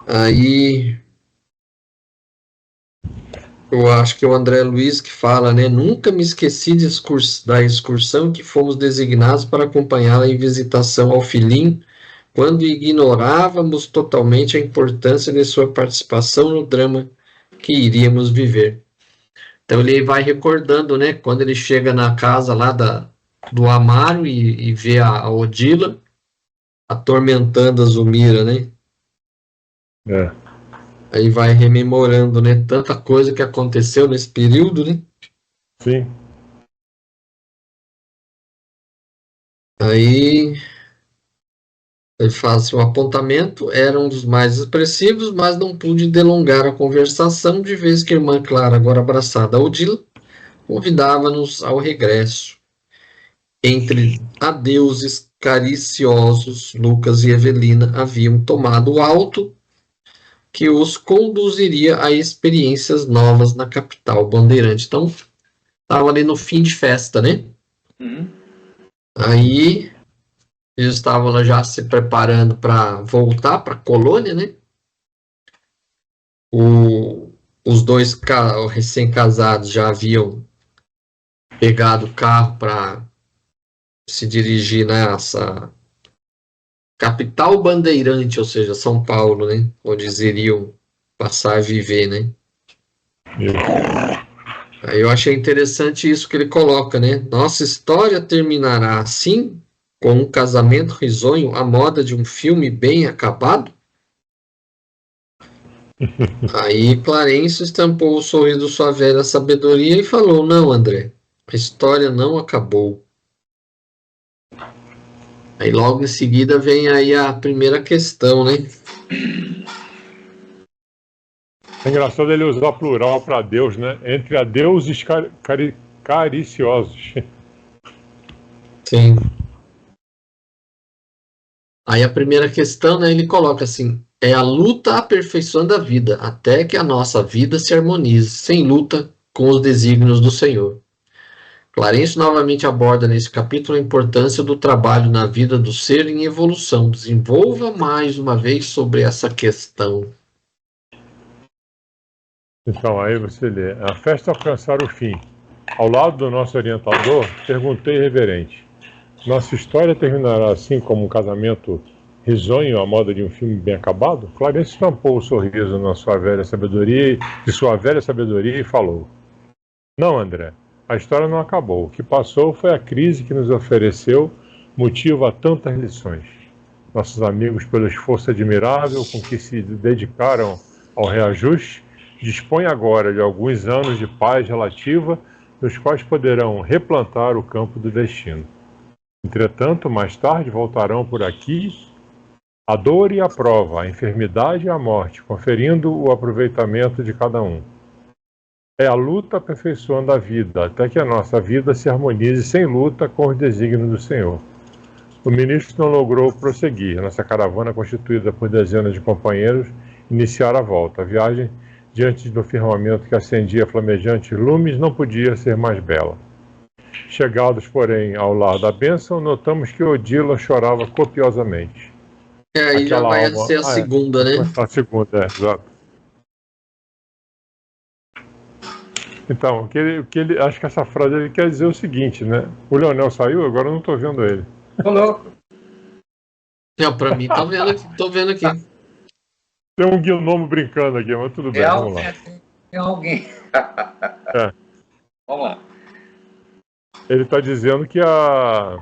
Aí eu acho que é o André Luiz que fala, né? Nunca me esqueci da excursão que fomos designados para acompanhá-la em visitação ao filhinho, quando ignorávamos totalmente a importância de sua participação no drama que iríamos viver. Então ele vai recordando, né? Quando ele chega na casa lá do Amaro e vê a Odila atormentando a Zulmira, né? Aí vai rememorando, né? Tanta coisa que aconteceu nesse período, né? Sim. Aí ele faz um apontamento, era um dos mais expressivos, mas não pude delongar a conversação, de vez que a irmã Clara, agora abraçada a Odila, convidava-nos ao regresso. Entre adeuses cariciosos, Lucas e Evelina haviam tomado o alto que os conduziria a experiências novas na capital bandeirante. Então, estava ali no fim de festa, né? Aí eles estavam lá já se preparando para voltar para a colônia, né? Os dois recém-casados já haviam pegado o carro para se dirigir nessa capital bandeirante, ou seja, São Paulo, né? Onde eles iriam passar a viver, né? Aí eu achei interessante isso que ele coloca, né? Nossa história terminará assim, com um casamento risonho à moda de um filme bem acabado? Aí Clarence estampou o sorriso de sua velha sabedoria e falou: não, André, a história não acabou. Aí logo em seguida vem aí a primeira questão, né? É engraçado ele usar plural para Deus, né? Entre adeuses cariciosos. Sim. Aí a primeira questão, né, ele coloca assim: é a luta aperfeiçoando a vida, até que a nossa vida se harmonize, sem luta, com os desígnios do Senhor. Clarence novamente aborda nesse capítulo a importância do trabalho na vida do ser em evolução. Desenvolva mais uma vez sobre essa questão. Então, aí você lê: a festa alcançar o fim. Ao lado do nosso orientador, perguntei reverente: nossa história terminará assim como um casamento risonho à moda de um filme bem acabado? Clarence estampou o sorriso de sua velha sabedoria e falou: não, André, a história não acabou. O que passou foi a crise que nos ofereceu motivo a tantas lições. Nossos amigos, pelo esforço admirável com que se dedicaram ao reajuste, dispõem agora de alguns anos de paz relativa, nos quais poderão replantar o campo do destino. Entretanto, mais tarde voltarão por aqui a dor e a prova, a enfermidade e a morte, conferindo o aproveitamento de cada um. É a luta aperfeiçoando a vida, até que a nossa vida se harmonize sem luta com os desígnios do Senhor. O ministro não logrou prosseguir. Nossa caravana, constituída por dezenas de companheiros, iniciara a volta. A viagem, diante do firmamento que acendia flamejantes lumes, não podia ser mais bela. Chegados, porém, ao lar da bênção, notamos que Odila chorava copiosamente. Aí já vai ser a segunda, né? A segunda, exato. Então, acho que essa frase ele quer dizer o seguinte, né? O Leonel saiu, agora eu não estou vendo ele. Tô louco. Não, pra mim, tô vendo aqui. Tem um gnomo brincando aqui, mas tudo bem, vamos lá. Tem alguém. Vamos lá. Ele está dizendo que essa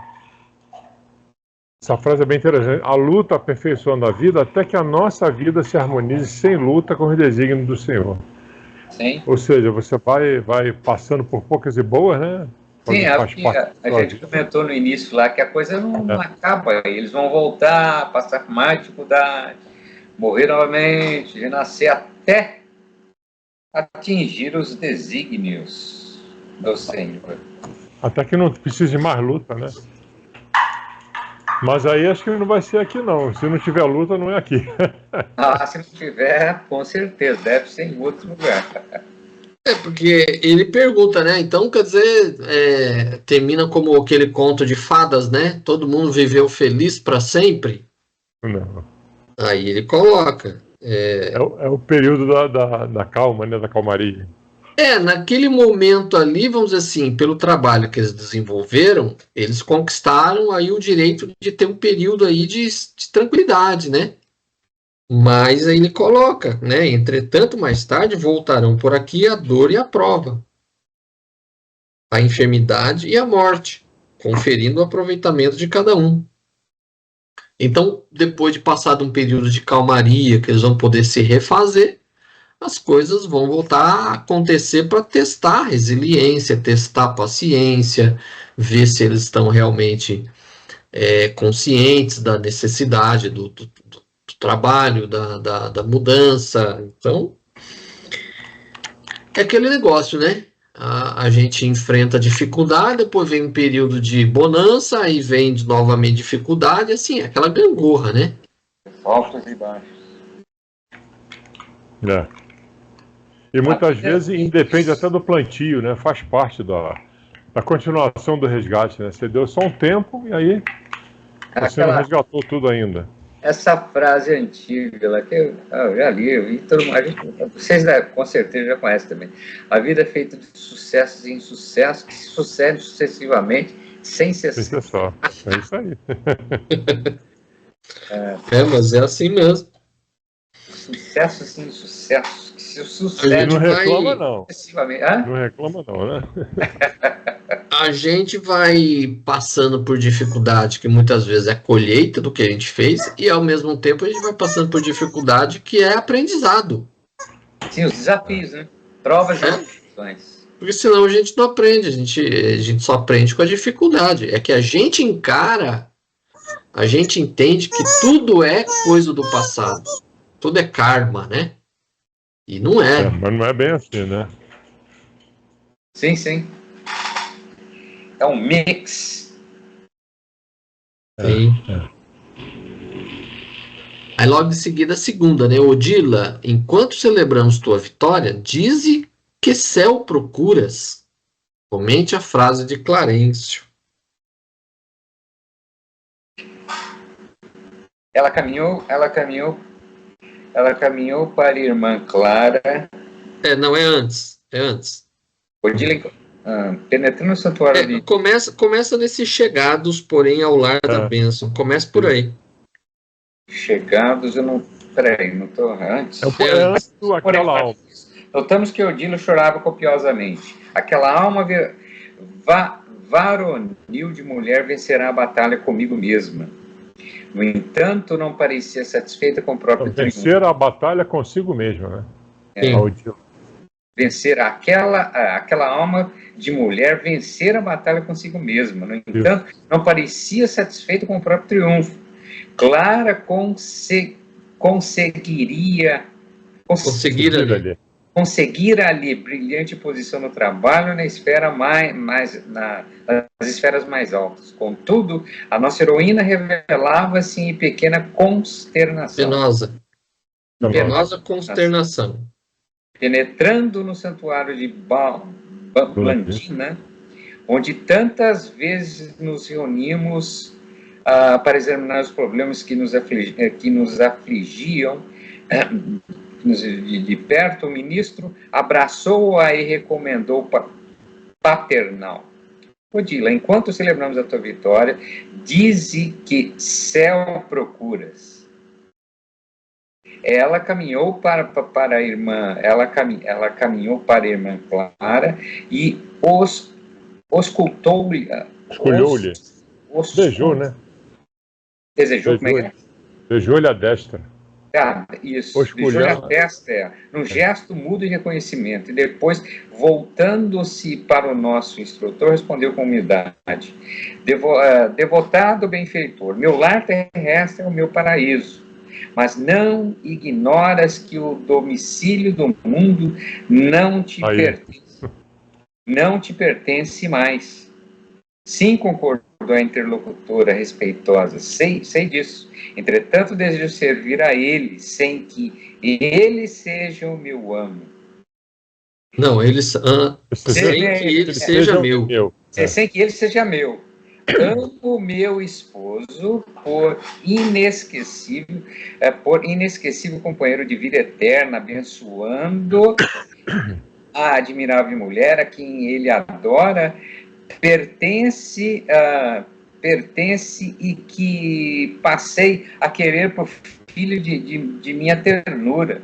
frase é bem interessante. A luta aperfeiçoando a vida até que a nossa vida se harmonize sem luta com os desígnios do Senhor. Sim. Ou seja, você vai passando por poucas e boas, né? Sim, acho que a gente comentou no início lá que a coisa não acaba. Eles vão voltar, passar mais dificuldade, morrer novamente, renascer até atingir os desígnios do Senhor. Até que não precise de mais luta, né? Mas aí acho que não vai ser aqui, não. Se não tiver luta, não é aqui. Se não tiver, com certeza, deve ser em outro lugar. Porque ele pergunta, né? Então, quer dizer, termina como aquele conto de fadas, né? Todo mundo viveu feliz para sempre? Não. Aí ele coloca. É o período da calma, né? Da calmaria. Naquele momento ali, vamos dizer assim, pelo trabalho que eles desenvolveram, eles conquistaram aí o direito de ter um período aí de tranquilidade, né? Mas aí ele coloca, né? Entretanto, mais tarde voltarão por aqui a dor e a prova, a enfermidade e a morte, conferindo o aproveitamento de cada um. Então, depois de passado um período de calmaria, que eles vão poder se refazer, as coisas vão voltar a acontecer para testar a resiliência, testar a paciência, ver se eles estão realmente conscientes da necessidade do trabalho, da mudança. Então, é aquele negócio, né? A gente enfrenta dificuldade, depois vem um período de bonança, aí vem novamente dificuldade, assim, é aquela gangorra, né? Altos e baixos. E muitas vezes independe até do plantio, né? Faz parte da continuação do resgate, né? Você deu só um tempo e aí você não resgatou tudo ainda. Essa frase antiga, lá que eu já li, e vocês com certeza já conhecem também. A vida é feita de sucessos e insucessos que se sucedem sucessivamente, sem cessar. É isso aí. Mas é assim mesmo. Sucessos e insucessos que se sucedem. Não reclama, não. Sucessivamente. Não reclama, não, né? A gente vai passando por dificuldade, que muitas vezes é colheita do que a gente fez, e ao mesmo tempo a gente vai passando por dificuldade, que é aprendizado. Sim, os desafios, né? Provas e opções. Porque senão a gente não aprende, a gente só aprende com a dificuldade. É que a gente encara, a gente entende que tudo é coisa do passado. Tudo é karma, né? E não é. Mas não é bem assim, né? Sim, sim. É um mix. Sim. Aí logo em seguida a segunda, né? Odila, enquanto celebramos tua vitória, dize que céu procuras. Comente a frase de Clarencio. Ela caminhou para a irmã Clara. Não, é antes. Odila, penetrando no santuário começa nesses chegados, porém, ao lar da bênção. Começa por aí. Chegados, eu não... Peraí, não estou... Antes? Antes daquela alma. Notamos que Odila chorava copiosamente. Aquela alma varonil de mulher vencerá a batalha comigo mesma. No entanto, não parecia satisfeita com o próprio triunfo. Vencer a batalha consigo mesma, né? Vencer aquela alma de mulher, vencer a batalha consigo mesma. No entanto, não parecia satisfeita com o próprio triunfo. Clara conseguiria conseguir ali brilhante posição no trabalho nas esferas mais altas. Contudo, a nossa heroína revelava-se em pequena consternação. Penosa consternação. Penetrando no santuário de Blandina, onde tantas vezes nos reunimos para examinar os problemas que nos afligiam, de perto, o ministro abraçou-a e recomendou paternal. Odila, enquanto celebramos a tua vitória, dize que céu procuras. Ela caminhou para a irmã, caminhou para a irmã Clara e escolheu-lhe. Beijou, né? Desejou, como é que é? Beijou-lhe a destra. Isso, beijou-lhe a destra, num gesto mudo de reconhecimento, e depois, voltando-se para o nosso instrutor, respondeu com humildade: devotado benfeitor, meu lar terrestre é o meu paraíso, mas não ignoras que o domicílio do mundo não te pertence mais. Sim, concordou a interlocutora respeitosa, sei disso. Entretanto, desejo servir a ele, sem que ele seja o meu amo. Não, sem que ele seja meu. Sem que ele seja meu. Amo meu esposo por inesquecível companheiro de vida eterna, abençoando a admirável mulher a quem ele adora, pertence e que passei a querer por filho de minha ternura.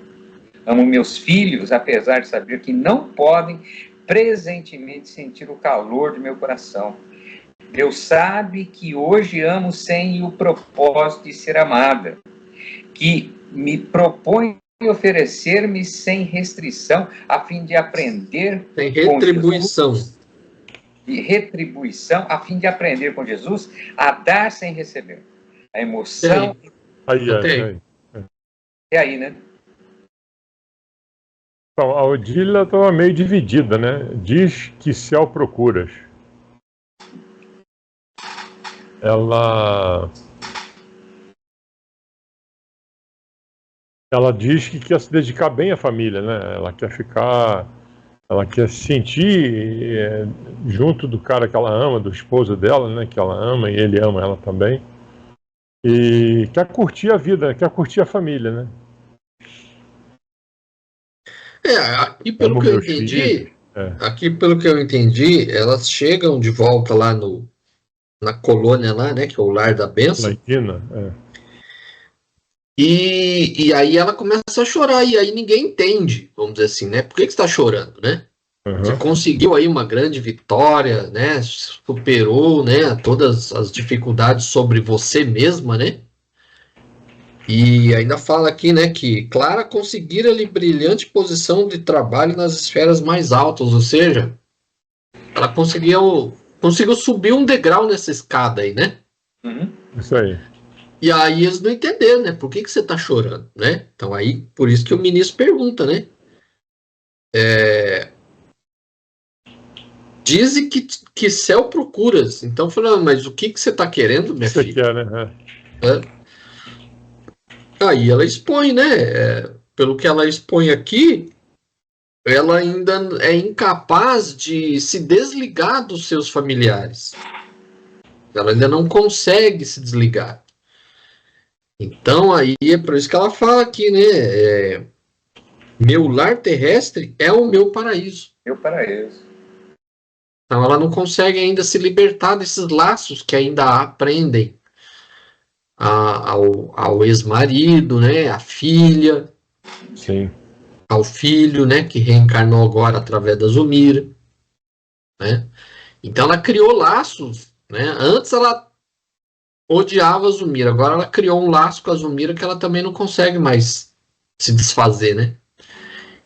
Amo meus filhos, apesar de saber que não podem presentemente sentir o calor de meu coração. Deus sabe que hoje amo sem o propósito de ser amada, que me propõe oferecer-me sem restrição, a fim de aprender sem retribuição. A fim de aprender com Jesus a dar sem receber. A emoção. É aí, né? Então, a Odila estava meio dividida, né? Diz que céu procuras. Ela diz que quer se dedicar bem à família, né? Ela quer se sentir junto do cara que ela ama, do esposo dela, né? Que ela ama e ele ama ela também. E quer curtir a vida, quer curtir a família, né? Aqui pelo que eu entendi, elas chegam de volta lá na colônia lá, né? Que é o lar da bênção. E aí ela começa a chorar, e aí ninguém entende, vamos dizer assim, né? Por que você está chorando, né? Você conseguiu aí uma grande vitória, né? Superou, né, todas as dificuldades sobre você mesma, né? E ainda fala aqui, né, que Clara conseguira ali brilhante posição de trabalho nas esferas mais altas, ou seja, ela conseguiu subir um degrau nessa escada aí, né? Isso aí. E aí eles não entenderam, né? Por que você está chorando, né? Então aí, por isso que o ministro pergunta, né? Dizem que céu procuras. Então falando, mas o que você está querendo, minha filha? Você quer, né? Aí ela expõe, né? Pelo que ela expõe aqui, ela ainda é incapaz de se desligar dos seus familiares. Ela ainda não consegue se desligar. Então aí é por isso que ela fala aqui, né? Meu lar terrestre é o meu paraíso. Meu paraíso. Então ela não consegue ainda se libertar desses laços que ainda a prendem ao ex-marido, né? A filha. Sim. Ao filho, né? Que reencarnou agora através da Zumira. Né? Então ela criou laços, né? Antes ela odiava a Zumira, agora ela criou um laço com a Zumira que ela também não consegue mais se desfazer, né?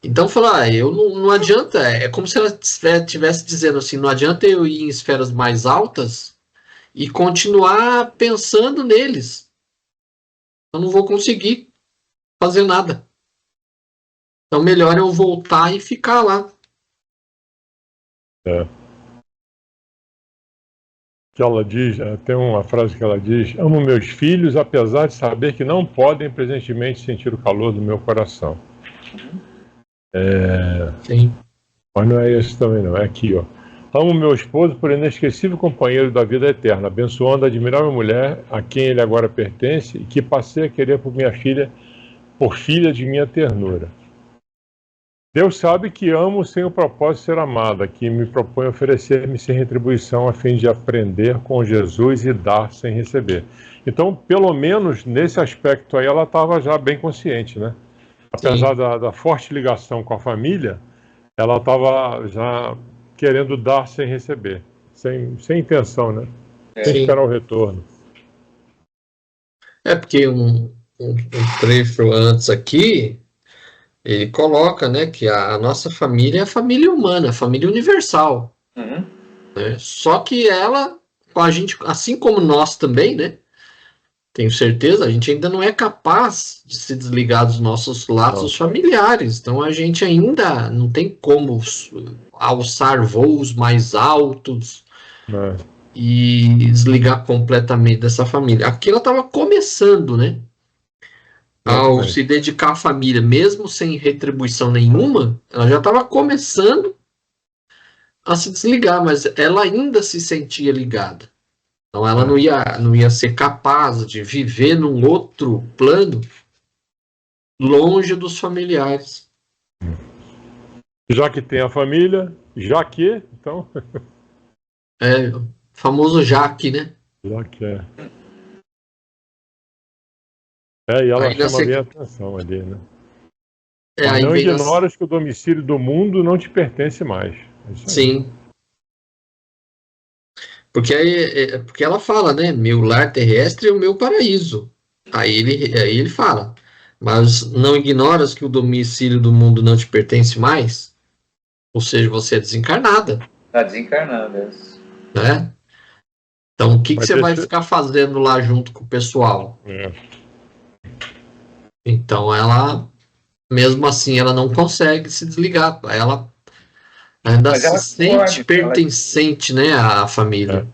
Então falar, não adianta, é como se ela estivesse dizendo assim, não adianta eu ir em esferas mais altas e continuar pensando neles. Eu não vou conseguir fazer nada. Então melhor eu voltar e ficar lá. Que ela diz, tem uma frase que ela diz: amo meus filhos, apesar de saber que não podem presentemente sentir o calor do meu coração. Sim. Mas não é esse também não, é aqui, ó. Amo meu esposo por inesquecível companheiro da vida eterna, abençoando a admirável mulher a quem ele agora pertence e que passei a querer por minha filha, por filha de minha ternura. Deus sabe que amo sem o propósito de ser amada, que me propõe oferecer-me sem retribuição a fim de aprender com Jesus e dar sem receber. Então, pelo menos nesse aspecto aí, ela estava já bem consciente, né? Apesar da forte ligação com a família, ela estava já querendo dar sem receber, sem intenção, né? Sem esperar o retorno. Porque um trecho antes aqui, ele coloca, né, que a nossa família é a família humana, a família universal. Uhum. Né? Só que ela, com a gente, assim como nós também, né? Tenho certeza, a gente ainda não é capaz de se desligar dos nossos laços familiares. Então a gente ainda não tem como alçar voos mais altos e desligar completamente dessa família. Aqui ela estava começando, né? Ao se dedicar à família, mesmo sem retribuição nenhuma, ela já estava começando a se desligar, mas ela ainda se sentia ligada. Então ela não ia ser capaz de viver num outro plano longe dos familiares. Já que tem a família, então... Famoso Jaque, né? Já que é. E ela chama bem a atenção ali, né? Mas não ignoras que o domicílio do mundo não te pertence mais. Sim. Porque ela fala, né? Meu lar terrestre é o meu paraíso. Aí ele fala, mas não ignoras que o domicílio do mundo não te pertence mais? Ou seja, você é desencarnada. Está desencarnada. Né? Então, o que você vai ficar fazendo lá junto com o pessoal? Então, ela, mesmo assim, ela não consegue se desligar. Ela ainda se sente pertencente, né, à família.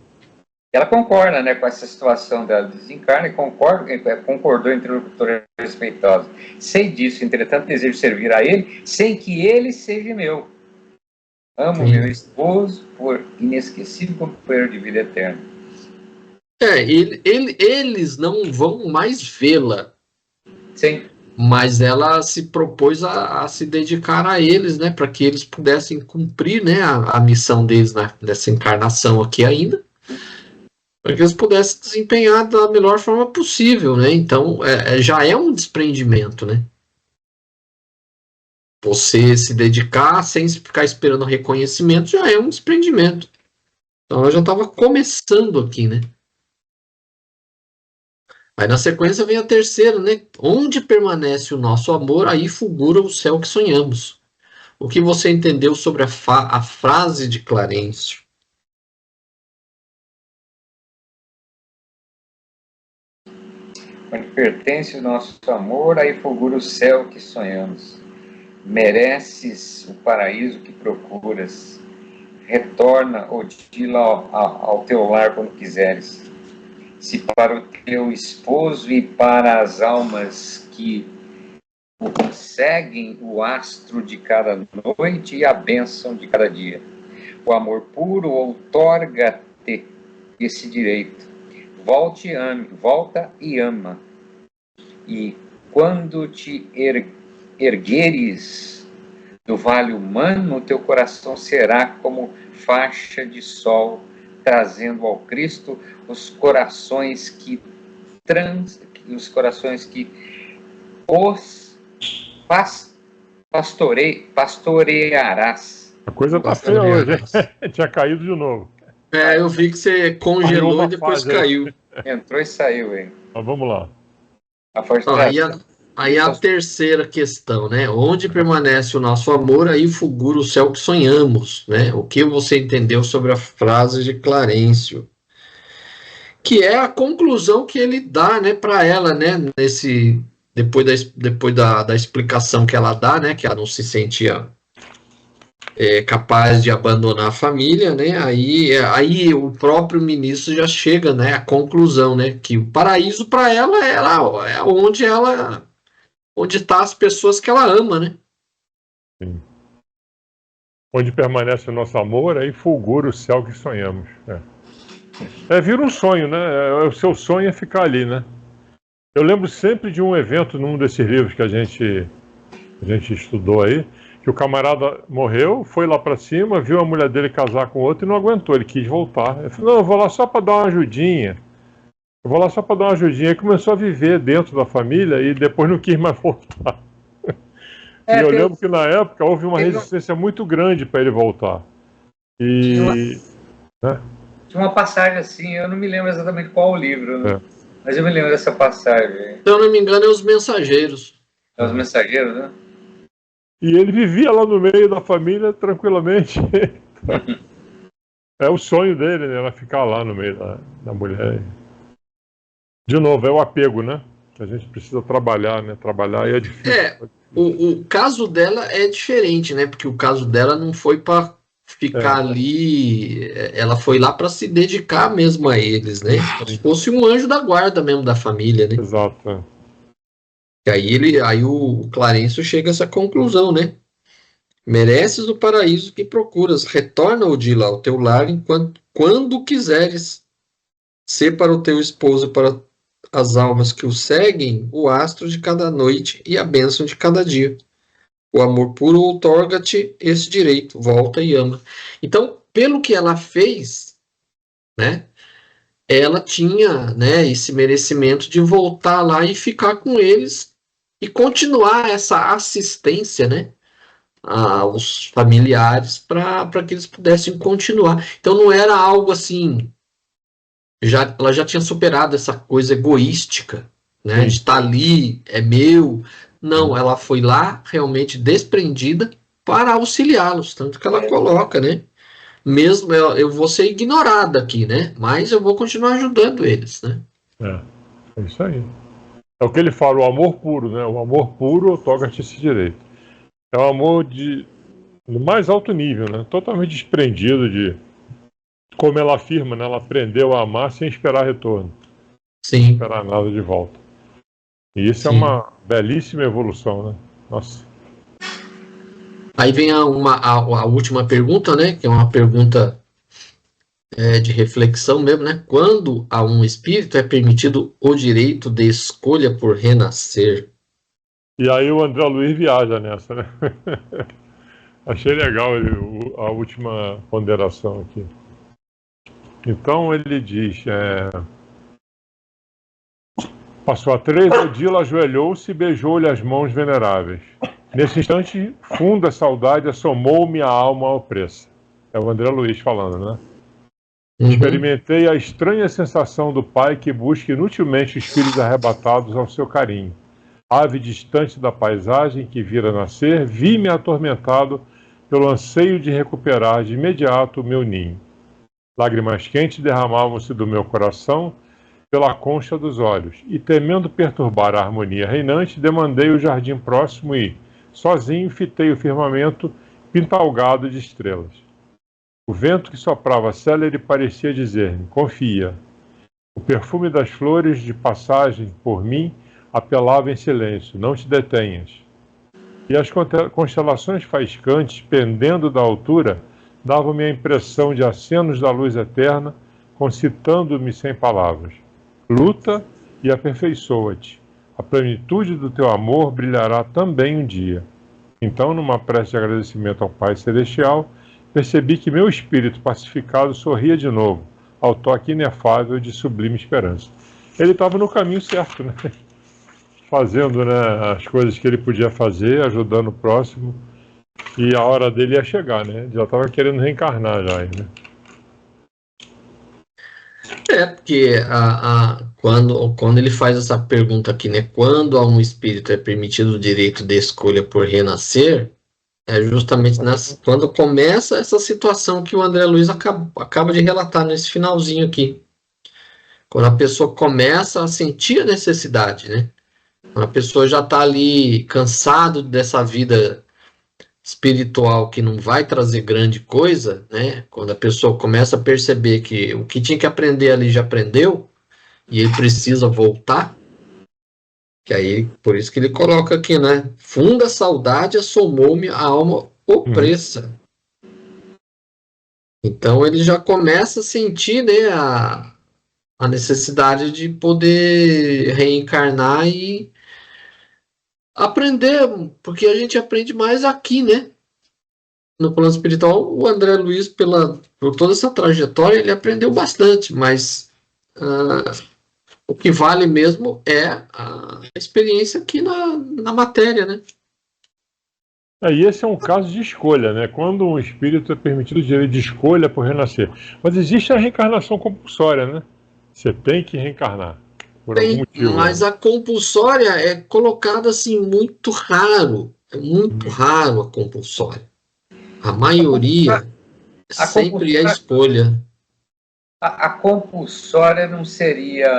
Ela concorda, né, com essa situação dela, desencarna e concordou interlocutor respeitosa. Sei disso, entretanto, desejo servir a ele sem que ele seja meu. Amo meu esposo por inesquecível companheiro de vida eterna. Eles não vão mais vê-la. Sim. Mas ela se propôs a se dedicar a eles, né, para que eles pudessem cumprir, né, a missão deles nessa encarnação aqui ainda, para que eles pudessem desempenhar da melhor forma possível, né? Então já é um desprendimento, né? Você se dedicar sem ficar esperando reconhecimento já é um desprendimento. Então ela já estava começando aqui, né? Aí na sequência vem a terceira, né? Onde permanece o nosso amor, aí fulgura o céu que sonhamos. O que você entendeu sobre a frase de Clarencio? Onde pertence o nosso amor, aí fulgura o céu que sonhamos. Mereces o paraíso que procuras. Retorna, Odila, ao teu lar quando quiseres. Se para o teu esposo e para as almas que seguem o astro de cada noite e a bênção de cada dia. O amor puro outorga-te esse direito. Volta e ama. E quando te ergueres do vale humano, teu coração será como faixa de sol, trazendo ao Cristo os corações que pastorearás. A coisa tá feia hoje, hein? Tinha caído de novo. Eu vi que você congelou e depois caiu. Entrou e saiu, hein? Mas vamos lá. Aí a terceira questão, né? Onde permanece o nosso amor, aí fulgura o céu que sonhamos, né? O que você entendeu sobre a frase de Clarencio? Que é a conclusão que ele dá, né, para ela, né, depois da explicação que ela dá, né, que ela não se sentia capaz de abandonar a família, né, aí o próprio ministro já chega, né, à conclusão, né, que o paraíso para ela é onde está as pessoas que ela ama, né. Sim. Onde permanece o nosso amor, aí fulgura o céu que sonhamos. Vira um sonho, né? O seu sonho é ficar ali, né? Eu lembro sempre de um evento num desses livros que a gente estudou aí, que o camarada morreu, foi lá pra cima, viu a mulher dele casar com outro e não aguentou, ele quis voltar. Ele falou, não, eu vou lá só pra dar uma ajudinha. Aí começou a viver dentro da família e depois não quis mais voltar. E eu lembro que na época houve uma resistência muito grande para ele voltar. Tinha uma passagem assim, eu não me lembro exatamente qual o livro, né? Mas eu me lembro dessa passagem. Se eu não me engano, é Os Mensageiros. É Os Mensageiros, né? E ele vivia lá no meio da família tranquilamente. É o sonho dele, né? Ela ficar lá no meio da mulher. De novo, é o apego, né? Que a gente precisa trabalhar, né? Trabalhar e é difícil. O caso dela é diferente, né? Porque o caso dela não foi para ficar ali, ela foi lá para se dedicar mesmo a eles, né? Como se fosse um anjo da guarda mesmo da família, né? Exato. E aí o Clarencio chega a essa conclusão, né? Mereces o paraíso que procuras, retorna, Odila, ao teu lar quando quiseres. Ser para o teu esposo, para as almas que o seguem, o astro de cada noite e a bênção de cada dia. O amor puro outorga-te esse direito, volta e ama. Então, pelo que ela fez, né, ela tinha, né, esse merecimento de voltar lá e ficar com eles e continuar essa assistência, né, aos familiares para que eles pudessem continuar. Então, não era algo assim... ela já tinha superado essa coisa egoística, né, de estar ali, é meu. Não, ela foi lá realmente desprendida para auxiliá-los, tanto que ela coloca, né, mesmo eu vou ser ignorada aqui, né, mas eu vou continuar ajudando eles, né. É isso aí. É o que ele fala, o amor puro, né, o amor puro outorga-te esse direito. É um amor do mais alto nível, né, totalmente desprendido de... Como ela afirma, né? Ela aprendeu a amar sem esperar retorno. Sim. Sem esperar nada de volta. E isso é uma belíssima evolução, né? Nossa. Aí vem a última pergunta, né? Que é uma pergunta de reflexão mesmo, né? Quando a um espírito é permitido o direito de escolha por renascer? E aí o André Luiz viaja nessa, né? Achei legal a última ponderação aqui. Então ele diz, passou a 3, Odila ajoelhou-se e beijou-lhe as mãos veneráveis. Nesse instante, funda saudade assomou-me a alma opressa. É o André Luiz falando, né? Experimentei a estranha sensação do pai que busca inutilmente os filhos arrebatados ao seu carinho. Ave distante da paisagem que vira nascer, vi-me atormentado pelo anseio de recuperar de imediato o meu ninho. Lágrimas quentes derramavam-se do meu coração pela concha dos olhos, e temendo perturbar a harmonia reinante, demandei o jardim próximo e, sozinho, fitei o firmamento pintalgado de estrelas. O vento que soprava célere parecia dizer-me, confia. O perfume das flores de passagem por mim apelava em silêncio, não te detenhas. E as constelações faiscantes, pendendo da altura, davam-me a impressão de acenos da luz eterna, concitando-me sem palavras. Luta e aperfeiçoa-te. A plenitude do teu amor brilhará também um dia. Então, numa prece de agradecimento ao Pai Celestial, percebi que meu espírito pacificado sorria de novo, ao toque inefável de sublime esperança. Ele estava no caminho certo, né? Fazendo, né, as coisas que ele podia fazer, ajudando o próximo. E a hora dele ia chegar, né? Já estava querendo reencarnar já, né? Porque quando ele faz essa pergunta aqui, né? Quando a um espírito é permitido o direito de escolha por renascer, é justamente quando começa essa situação que o André Luiz acaba de relatar nesse finalzinho aqui. Quando a pessoa começa a sentir a necessidade, né? Quando a pessoa já está ali cansado dessa vida espiritual que não vai trazer grande coisa, né? Quando a pessoa começa a perceber que o que tinha que aprender ali já aprendeu e ele precisa voltar, que aí por isso que ele coloca aqui, né? Funda saudade assomou-me a alma opressa. Então ele já começa a sentir, né, a necessidade de poder reencarnar e aprender, porque a gente aprende mais aqui, né? No plano espiritual, o André Luiz, por toda essa trajetória, ele aprendeu bastante, mas o que vale mesmo é a experiência aqui na matéria, né? E esse é um caso de escolha, né? Quando um espírito é permitido o direito de escolha por renascer. Mas existe a reencarnação compulsória, né? Você tem que reencarnar, por algum motivo. Mas a compulsória é colocada assim muito raro. É muito raro a compulsória. A maioria sempre é escolha. A compulsória não seria...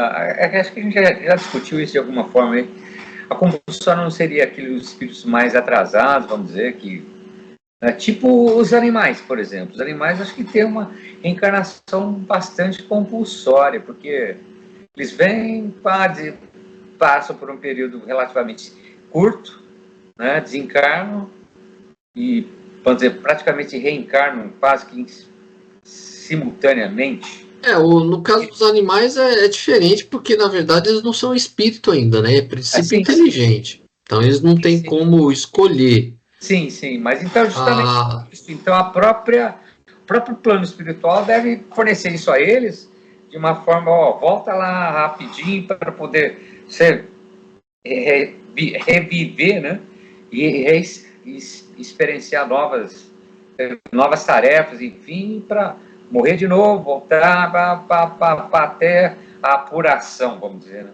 Acho que a gente já discutiu isso de alguma forma aí. A compulsória não seria aqueles espíritos mais atrasados, vamos dizer, que... tipo os animais, por exemplo. Os animais acho que têm uma reencarnação bastante compulsória, porque eles vêm, passam por um período relativamente curto, né, desencarnam e, vamos dizer, praticamente reencarnam quase que simultaneamente. No caso dos animais é diferente, porque na verdade eles não são espírito ainda, né? É princípio inteligente. Então eles não têm como escolher. Sim, mas então justamente isso. Então o próprio plano espiritual deve fornecer isso a eles de uma forma, volta lá rapidinho para poder reviver, né? E experienciar novas tarefas, enfim, para morrer de novo, voltar até a apuração, vamos dizer, né?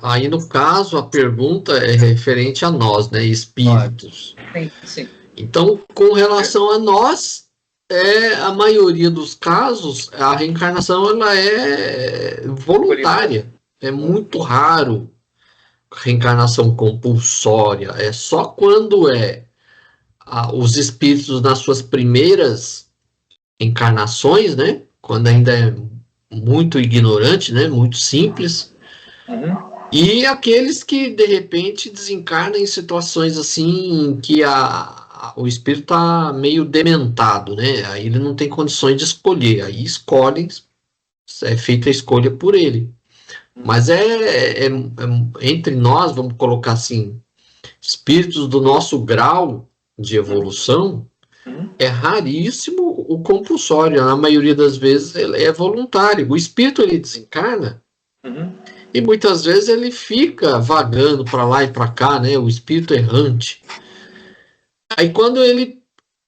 Aí no caso a pergunta é referente a nós, né, espíritos. Sim. Então, com relação a nós, a maioria dos casos, a reencarnação ela é voluntária. É muito raro reencarnação compulsória. É só quando os espíritos nas suas primeiras encarnações, né? Quando ainda é muito ignorante, né? Muito simples. E aqueles que de repente desencarnam em situações assim que o espírito está meio dementado, né? Aí ele não tem condições de escolher. Aí escolhem, é feita a escolha por ele. Mas entre nós, vamos colocar assim, espíritos do nosso grau de evolução, é raríssimo o compulsório. Na maioria das vezes ele é voluntário. O espírito ele desencarna e muitas vezes ele fica vagando para lá e para cá, né? O espírito errante. Aí quando ele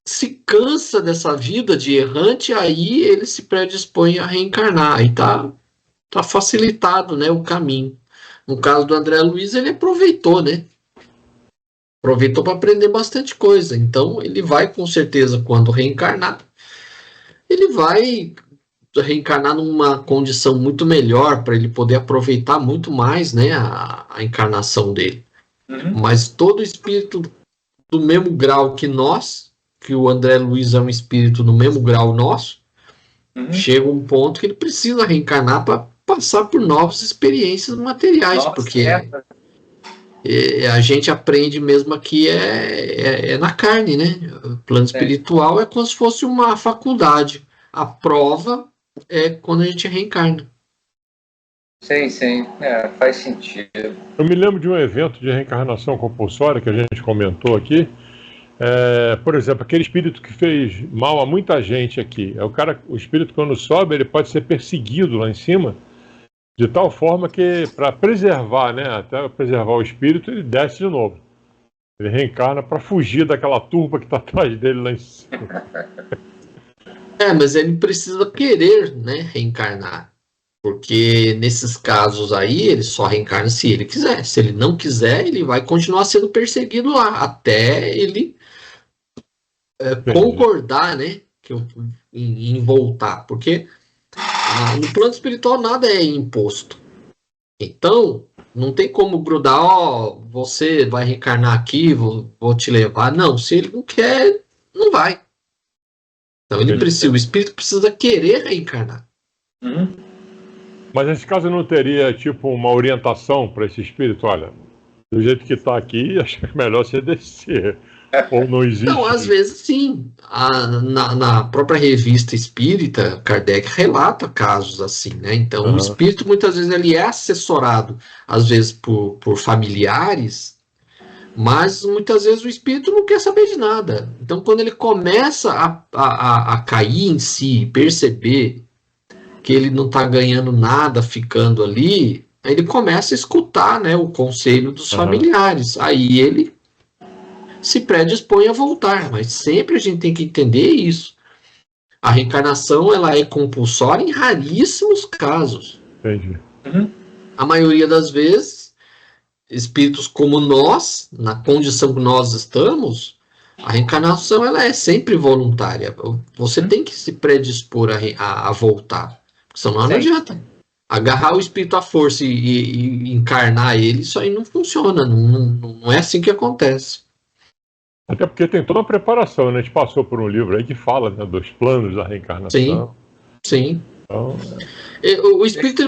se cansa dessa vida de errante, aí ele se predispõe a reencarnar. Aí tá facilitado, né, o caminho. No caso do André Luiz, ele aproveitou, né? Aproveitou para aprender bastante coisa. Então, ele vai, com certeza, quando reencarnar, ele vai reencarnar numa condição muito melhor para ele poder aproveitar muito mais, né, a encarnação dele. Mas todo espírito do mesmo grau que nós, que o André Luiz é um espírito no mesmo grau nosso, chega um ponto que ele precisa reencarnar para passar por novas experiências materiais, porque a gente aprende mesmo aqui na carne, né? O plano espiritual é como se fosse uma faculdade. A prova é quando a gente reencarna. Sim, faz sentido. Eu me lembro de um evento de reencarnação compulsória que a gente comentou aqui. Por exemplo, aquele espírito que fez mal a muita gente aqui. O espírito, quando sobe, ele pode ser perseguido lá em cima, de tal forma que, para preservar, né, até preservar o espírito, ele desce de novo. Ele reencarna para fugir daquela turba que está atrás dele lá em cima. Mas ele precisa querer, né, reencarnar. Porque nesses casos aí, ele só reencarna se ele quiser. Se ele não quiser, ele vai continuar sendo perseguido lá, até ele concordar, né, em voltar. Porque no plano espiritual nada é imposto. Então, não tem como grudar, você vai reencarnar aqui, vou te levar. Não, se ele não quer, não vai. Então o espírito precisa querer reencarnar. Mas nesse caso não teria, tipo, uma orientação para esse espírito? Olha, do jeito que está aqui, acho que é melhor você descer. Ou não existe? Não, às vezes sim. Na própria revista espírita, Kardec relata casos assim, né? Então o espírito muitas vezes ele é assessorado, às vezes por familiares, mas muitas vezes o espírito não quer saber de nada. Então quando ele começa a cair em si, perceber que ele não está ganhando nada ficando ali, ele começa a escutar, né, o conselho dos familiares. Aí ele se predispõe a voltar, mas sempre a gente tem que entender isso. A reencarnação ela é compulsória em raríssimos casos. Entendi. A maioria das vezes, espíritos como nós, na condição que nós estamos, a reencarnação ela é sempre voluntária. Você tem que se predispor a voltar. Senão não adianta. Agarrar o espírito à força e encarnar ele, isso aí não funciona. Não é assim que acontece. Até porque tem toda a preparação, né? A gente passou por um livro aí que fala, né, dos planos da reencarnação. Sim. Então, o espírito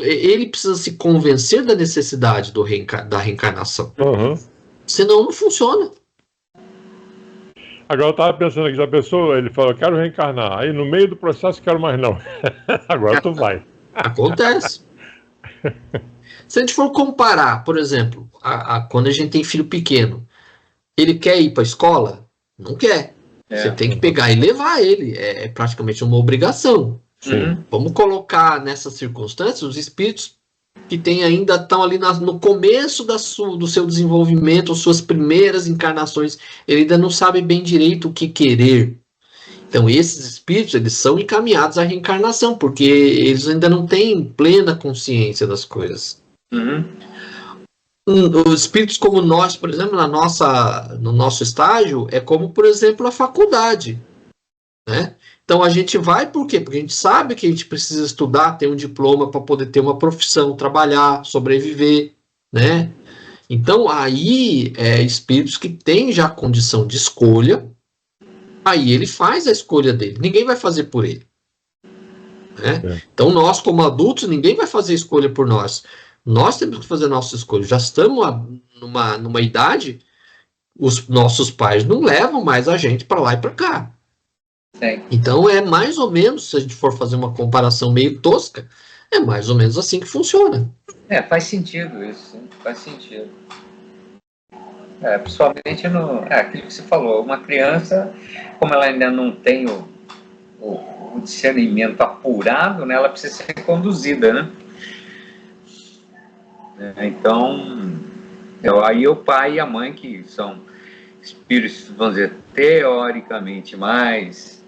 ele precisa se convencer da necessidade da reencarnação. Senão não funciona. Agora eu estava pensando aqui, já pensou? Ele falou, quero reencarnar. Aí no meio do processo, quero mais não. Agora tu vai. Acontece. Se a gente for comparar, por exemplo, quando a gente tem filho pequeno, ele quer ir para a escola? Não quer. Você tem que pegar e levar ele. É praticamente uma obrigação. Vamos colocar nessas circunstâncias os espíritos que ainda estão ali no começo do seu desenvolvimento, suas primeiras encarnações, ele ainda não sabe bem direito o que querer. Então esses espíritos eles são encaminhados à reencarnação, porque eles ainda não têm plena consciência das coisas. Os espíritos como nós, por exemplo, no nosso estágio, é como, por exemplo, a faculdade, né? Então a gente vai por quê? Porque a gente sabe que a gente precisa estudar, ter um diploma para poder ter uma profissão, trabalhar, sobreviver, né? Então aí espíritos que têm já condição de escolha, aí ele faz a escolha dele, ninguém vai fazer por ele, né? Então nós como adultos, ninguém vai fazer escolha por nós. Nós temos que fazer nossa escolha. Já estamos numa idade, os nossos pais não levam mais a gente para lá e para cá. Então é mais ou menos, se a gente for fazer uma comparação meio tosca, é mais ou menos assim que funciona. Faz sentido isso, faz sentido. Principalmente aquilo que você falou, uma criança, como ela ainda não tem o discernimento apurado, né, ela precisa ser conduzida, né? Então, aí o pai e a mãe, que são espíritos, vamos dizer, teoricamente mais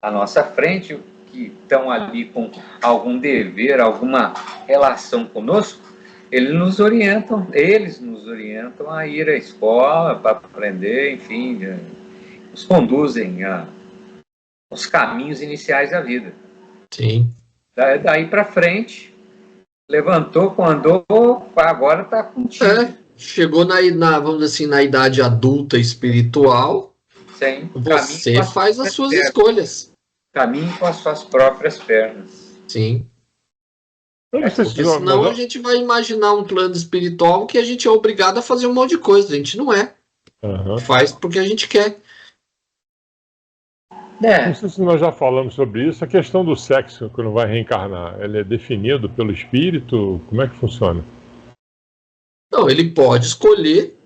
à nossa frente, que estão ali com algum dever, alguma relação conosco, eles nos orientam a ir à escola para aprender, enfim, nos conduzem aos caminhos iniciais da vida. Sim. Daí para frente, levantou, andou, agora está contigo. Chegou vamos dizer assim, na idade adulta espiritual, Sim. Você faz as suas escolhas. Caminhe com as suas próprias pernas. Sim. Porque senão a gente vai imaginar um plano espiritual que a gente é obrigado a fazer um monte de coisa. A gente não é. Faz porque a gente quer. Não sei se nós já falamos sobre isso. A questão do sexo, quando vai reencarnar, ele é definido pelo espírito? Como é que funciona? Não, ele pode escolher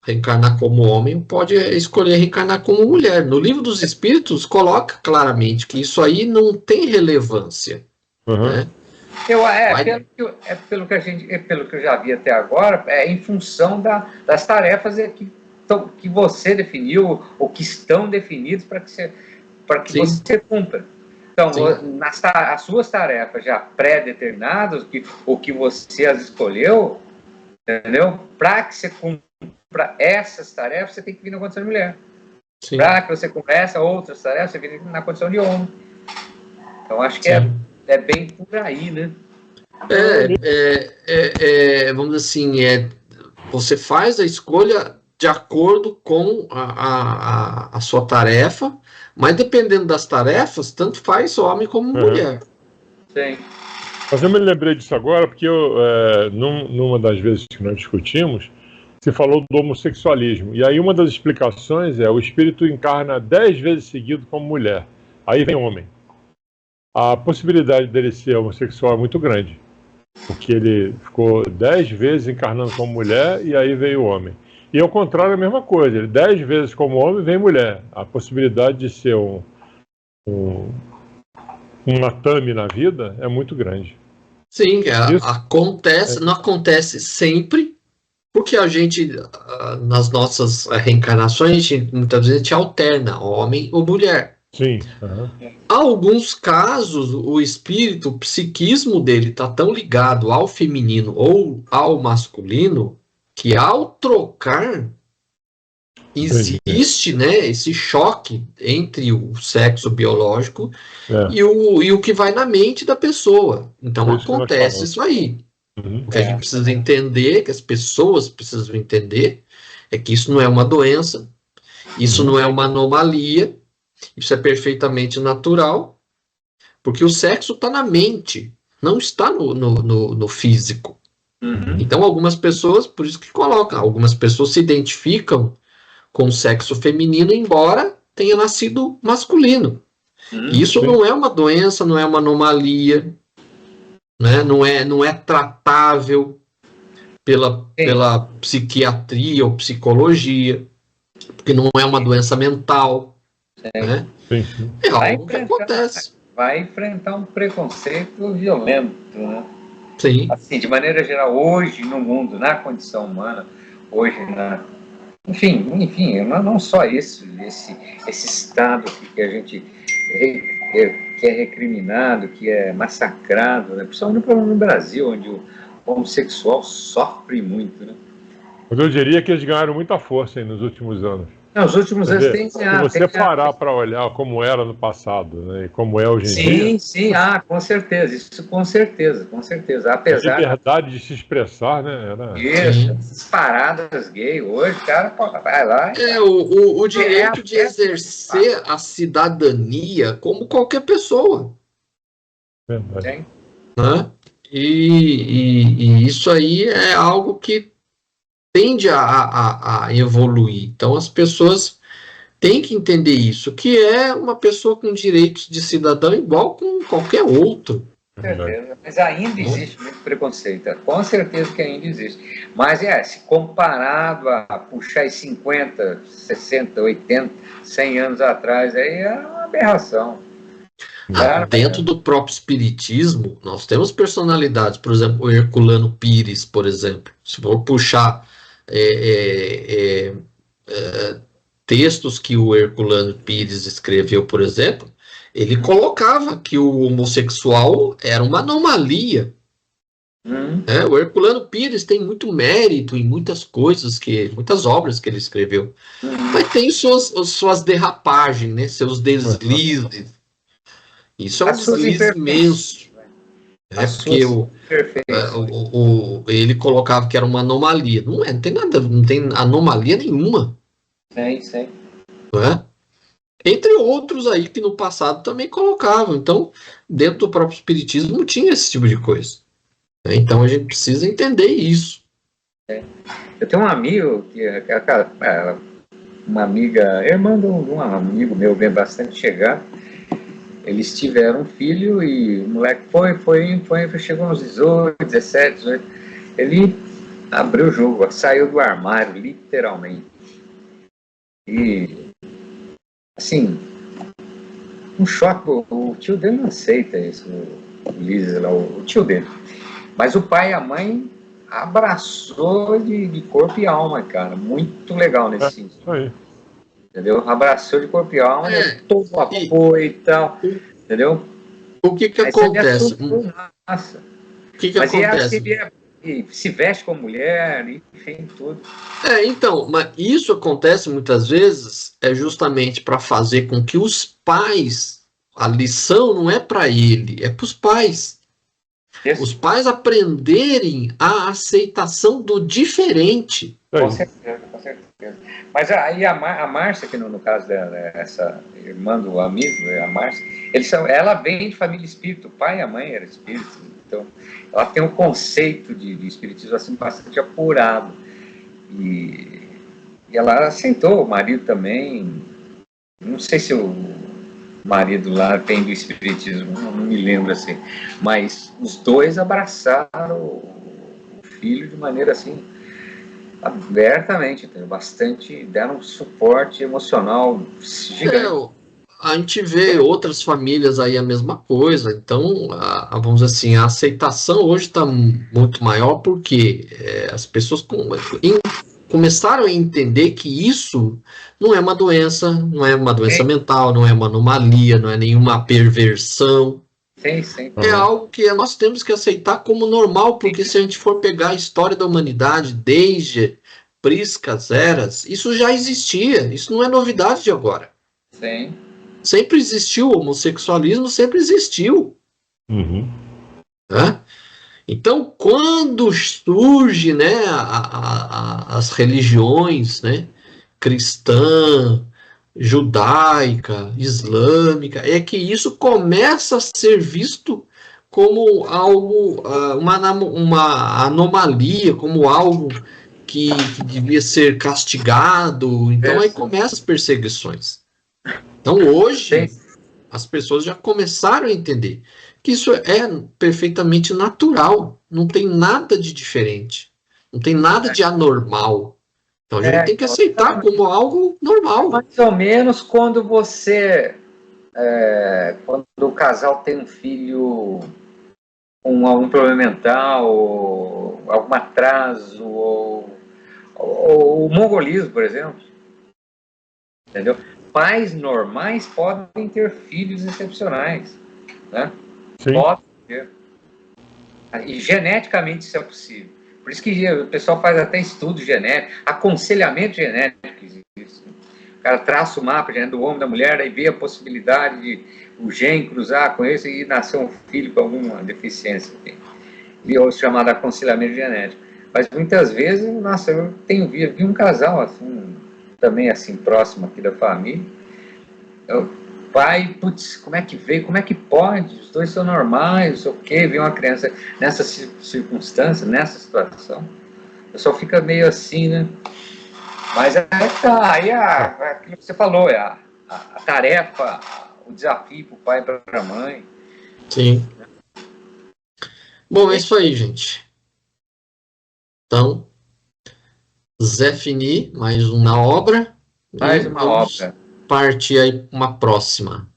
reencarnar como homem, pode escolher reencarnar como mulher. No Livro dos Espíritos coloca claramente que isso aí não tem relevância. Né? Pelo que eu já vi até agora, em função das tarefas que você definiu, ou que estão definidas para que você cumpra. Então, as suas tarefas já pré-determinadas, o que você as escolheu, entendeu? Para que você cumpra essas tarefas, você tem que vir na condição de mulher. Para que você comece outras tarefas, você vem na condição de homem. Então, acho que é bem por aí, né? Vamos dizer assim, você faz a escolha de acordo com a sua tarefa, mas dependendo das tarefas, tanto faz homem como mulher. Sim. Mas eu me lembrei disso agora porque numa das vezes que nós discutimos, se falou do homossexualismo. E aí uma das explicações é o espírito encarna 10 vezes seguido como mulher. Aí vem homem. A possibilidade dele ser homossexual é muito grande. Porque ele ficou 10 vezes encarnando como mulher e aí veio o homem. E ao contrário, a mesma coisa. Ele 10 vezes como homem vem mulher. A possibilidade de ser um atame na vida é muito grande. Sim, não acontece sempre, porque a gente, nas nossas reencarnações, muitas vezes a gente alterna homem ou mulher. Sim. Há alguns casos, o espírito, o psiquismo dele está tão ligado ao feminino ou ao masculino, que ao trocar, existe, né, esse choque entre o sexo biológico e o que vai na mente da pessoa. Então acontece isso aí. O que a gente precisa entender, que as pessoas precisam entender, é que isso não é uma doença, isso não é uma anomalia, isso é perfeitamente natural, porque o sexo está na mente, não está no físico. Então algumas pessoas, por isso que colocam, algumas pessoas se identificam com o sexo feminino, embora tenha nascido masculino. Isso não é uma doença, não é uma anomalia, né? Não é tratável pela psiquiatria ou psicologia, porque não é uma doença mental. Né? É algo que acontece. Vai enfrentar um preconceito violento, né? Sim. Assim, de maneira geral, hoje no mundo, na condição humana, hoje enfim, não só esse estado que a gente que é recriminado, que é massacrado, né? Principalmente no Brasil, onde o homossexual sofre muito, né? Mas eu diria que eles ganharam muita força nos últimos anos. Nos últimos anos tem... Se você parar para olhar como era no passado, né, e como é hoje em dia... Sim, com certeza, isso com certeza. Apesar... A liberdade de se expressar, né? Isso, essas paradas gay hoje, o cara vai lá... O direito de exercer a cidadania como qualquer pessoa. Verdade. Né? E isso aí é algo que tende a evoluir. Então as pessoas têm que entender isso, que é uma pessoa com direitos de cidadão igual com qualquer outro. Com certeza, mas ainda existe muito preconceito, com certeza que ainda existe. Mas se comparado a puxar 50, 60, 80, 100 anos atrás, aí é uma aberração. Dentro do próprio espiritismo, nós temos personalidades, por exemplo, o Herculano Pires, por exemplo. Se for puxar textos que o Herculano Pires escreveu, por exemplo, ele colocava que o homossexual era uma anomalia. O Herculano Pires tem muito mérito em muitas coisas, muitas obras que ele escreveu, mas tem suas derrapagens, né, seus deslizes. Isso é um deslize imenso. Porque ele colocava que era uma anomalia. Não tem nada, não tem anomalia nenhuma. Sim. Não é? Entre outros aí que no passado também colocavam. Então, dentro do próprio espiritismo não tinha esse tipo de coisa. Então a gente precisa entender isso. Eu tenho um amigo, uma amiga, irmã de um amigo meu, bem bastante chegado. Eles tiveram um filho e o moleque chegou aos 18, 17, 18. Ele abriu o jogo, saiu do armário, literalmente. E, assim, um choque. O tio dele não aceita isso, o tio dele. Mas o pai e a mãe abraçou de corpo e alma, cara. Muito legal nesse sentido. Entendeu? Abraçou de corpo e alma, todo o apoio e tal, entendeu? O que acontece? Se veste como mulher, enfim, tudo. Então, mas isso acontece muitas vezes justamente para fazer com que os pais, a lição não é para ele, é para os pais. Os pais aprenderem a aceitação do diferente. Com certeza, com certeza. Mas aí a Márcia, que no caso dessa irmã do amigo, a Márcia, ela vem de família espírita, o pai e a mãe eram espíritos, então ela tem um conceito de espiritismo assim, bastante apurado. E ela aceitou, o marido também, não sei se o marido lá tem do espiritismo, não me lembro assim, mas os dois abraçaram o filho de maneira assim, abertamente, bastante, deram um suporte emocional gigante. A gente vê outras famílias aí a mesma coisa, então, vamos dizer assim, a aceitação hoje está muito maior porque as pessoas começaram a entender que isso não é uma doença, não é uma doença mental, não é uma anomalia, não é nenhuma perversão. Sim. É algo que nós temos que aceitar como normal, porque se a gente for pegar a história da humanidade desde priscas eras, isso já existia, isso não é novidade de agora. Sim. Sempre existiu, o homossexualismo sempre existiu. Né? Então, quando surge, né, as religiões, né, cristã, judaica, islâmica, é que isso começa a ser visto como algo, uma anomalia, como algo que devia ser castigado. Então, aí começam as perseguições. Então, hoje, as pessoas já começaram a entender que isso é perfeitamente natural, não tem nada de diferente, não tem nada de anormal. Então a gente tem que aceitar como algo normal. Mais ou menos quando quando o casal tem um filho com algum problema mental, ou algum atraso, ou o mongolismo, por exemplo. Entendeu? Pais normais podem ter filhos excepcionais, né? Sim. Podem ter. E geneticamente isso é possível. Por isso que o pessoal faz até estudo genético, aconselhamento genético existe. O cara traça o mapa do homem e da mulher, aí vê a possibilidade de o gene cruzar com esse e nascer um filho com alguma deficiência. E o chamado aconselhamento genético. Mas muitas vezes, nossa, eu vi um casal assim, também assim, próximo aqui da família. O pai, putz, como é que veio? Como é que pode? Os dois são normais, não sei o quê, veio uma criança nessa circunstância, nessa situação. O pessoal fica meio assim, né? Mas aí aquilo que você falou, a tarefa, o desafio para o pai e para a mãe. Sim. Bom, é isso aí, gente. Então, Zé Fini, mais uma obra. Mais uma obra. Partir aí para uma próxima.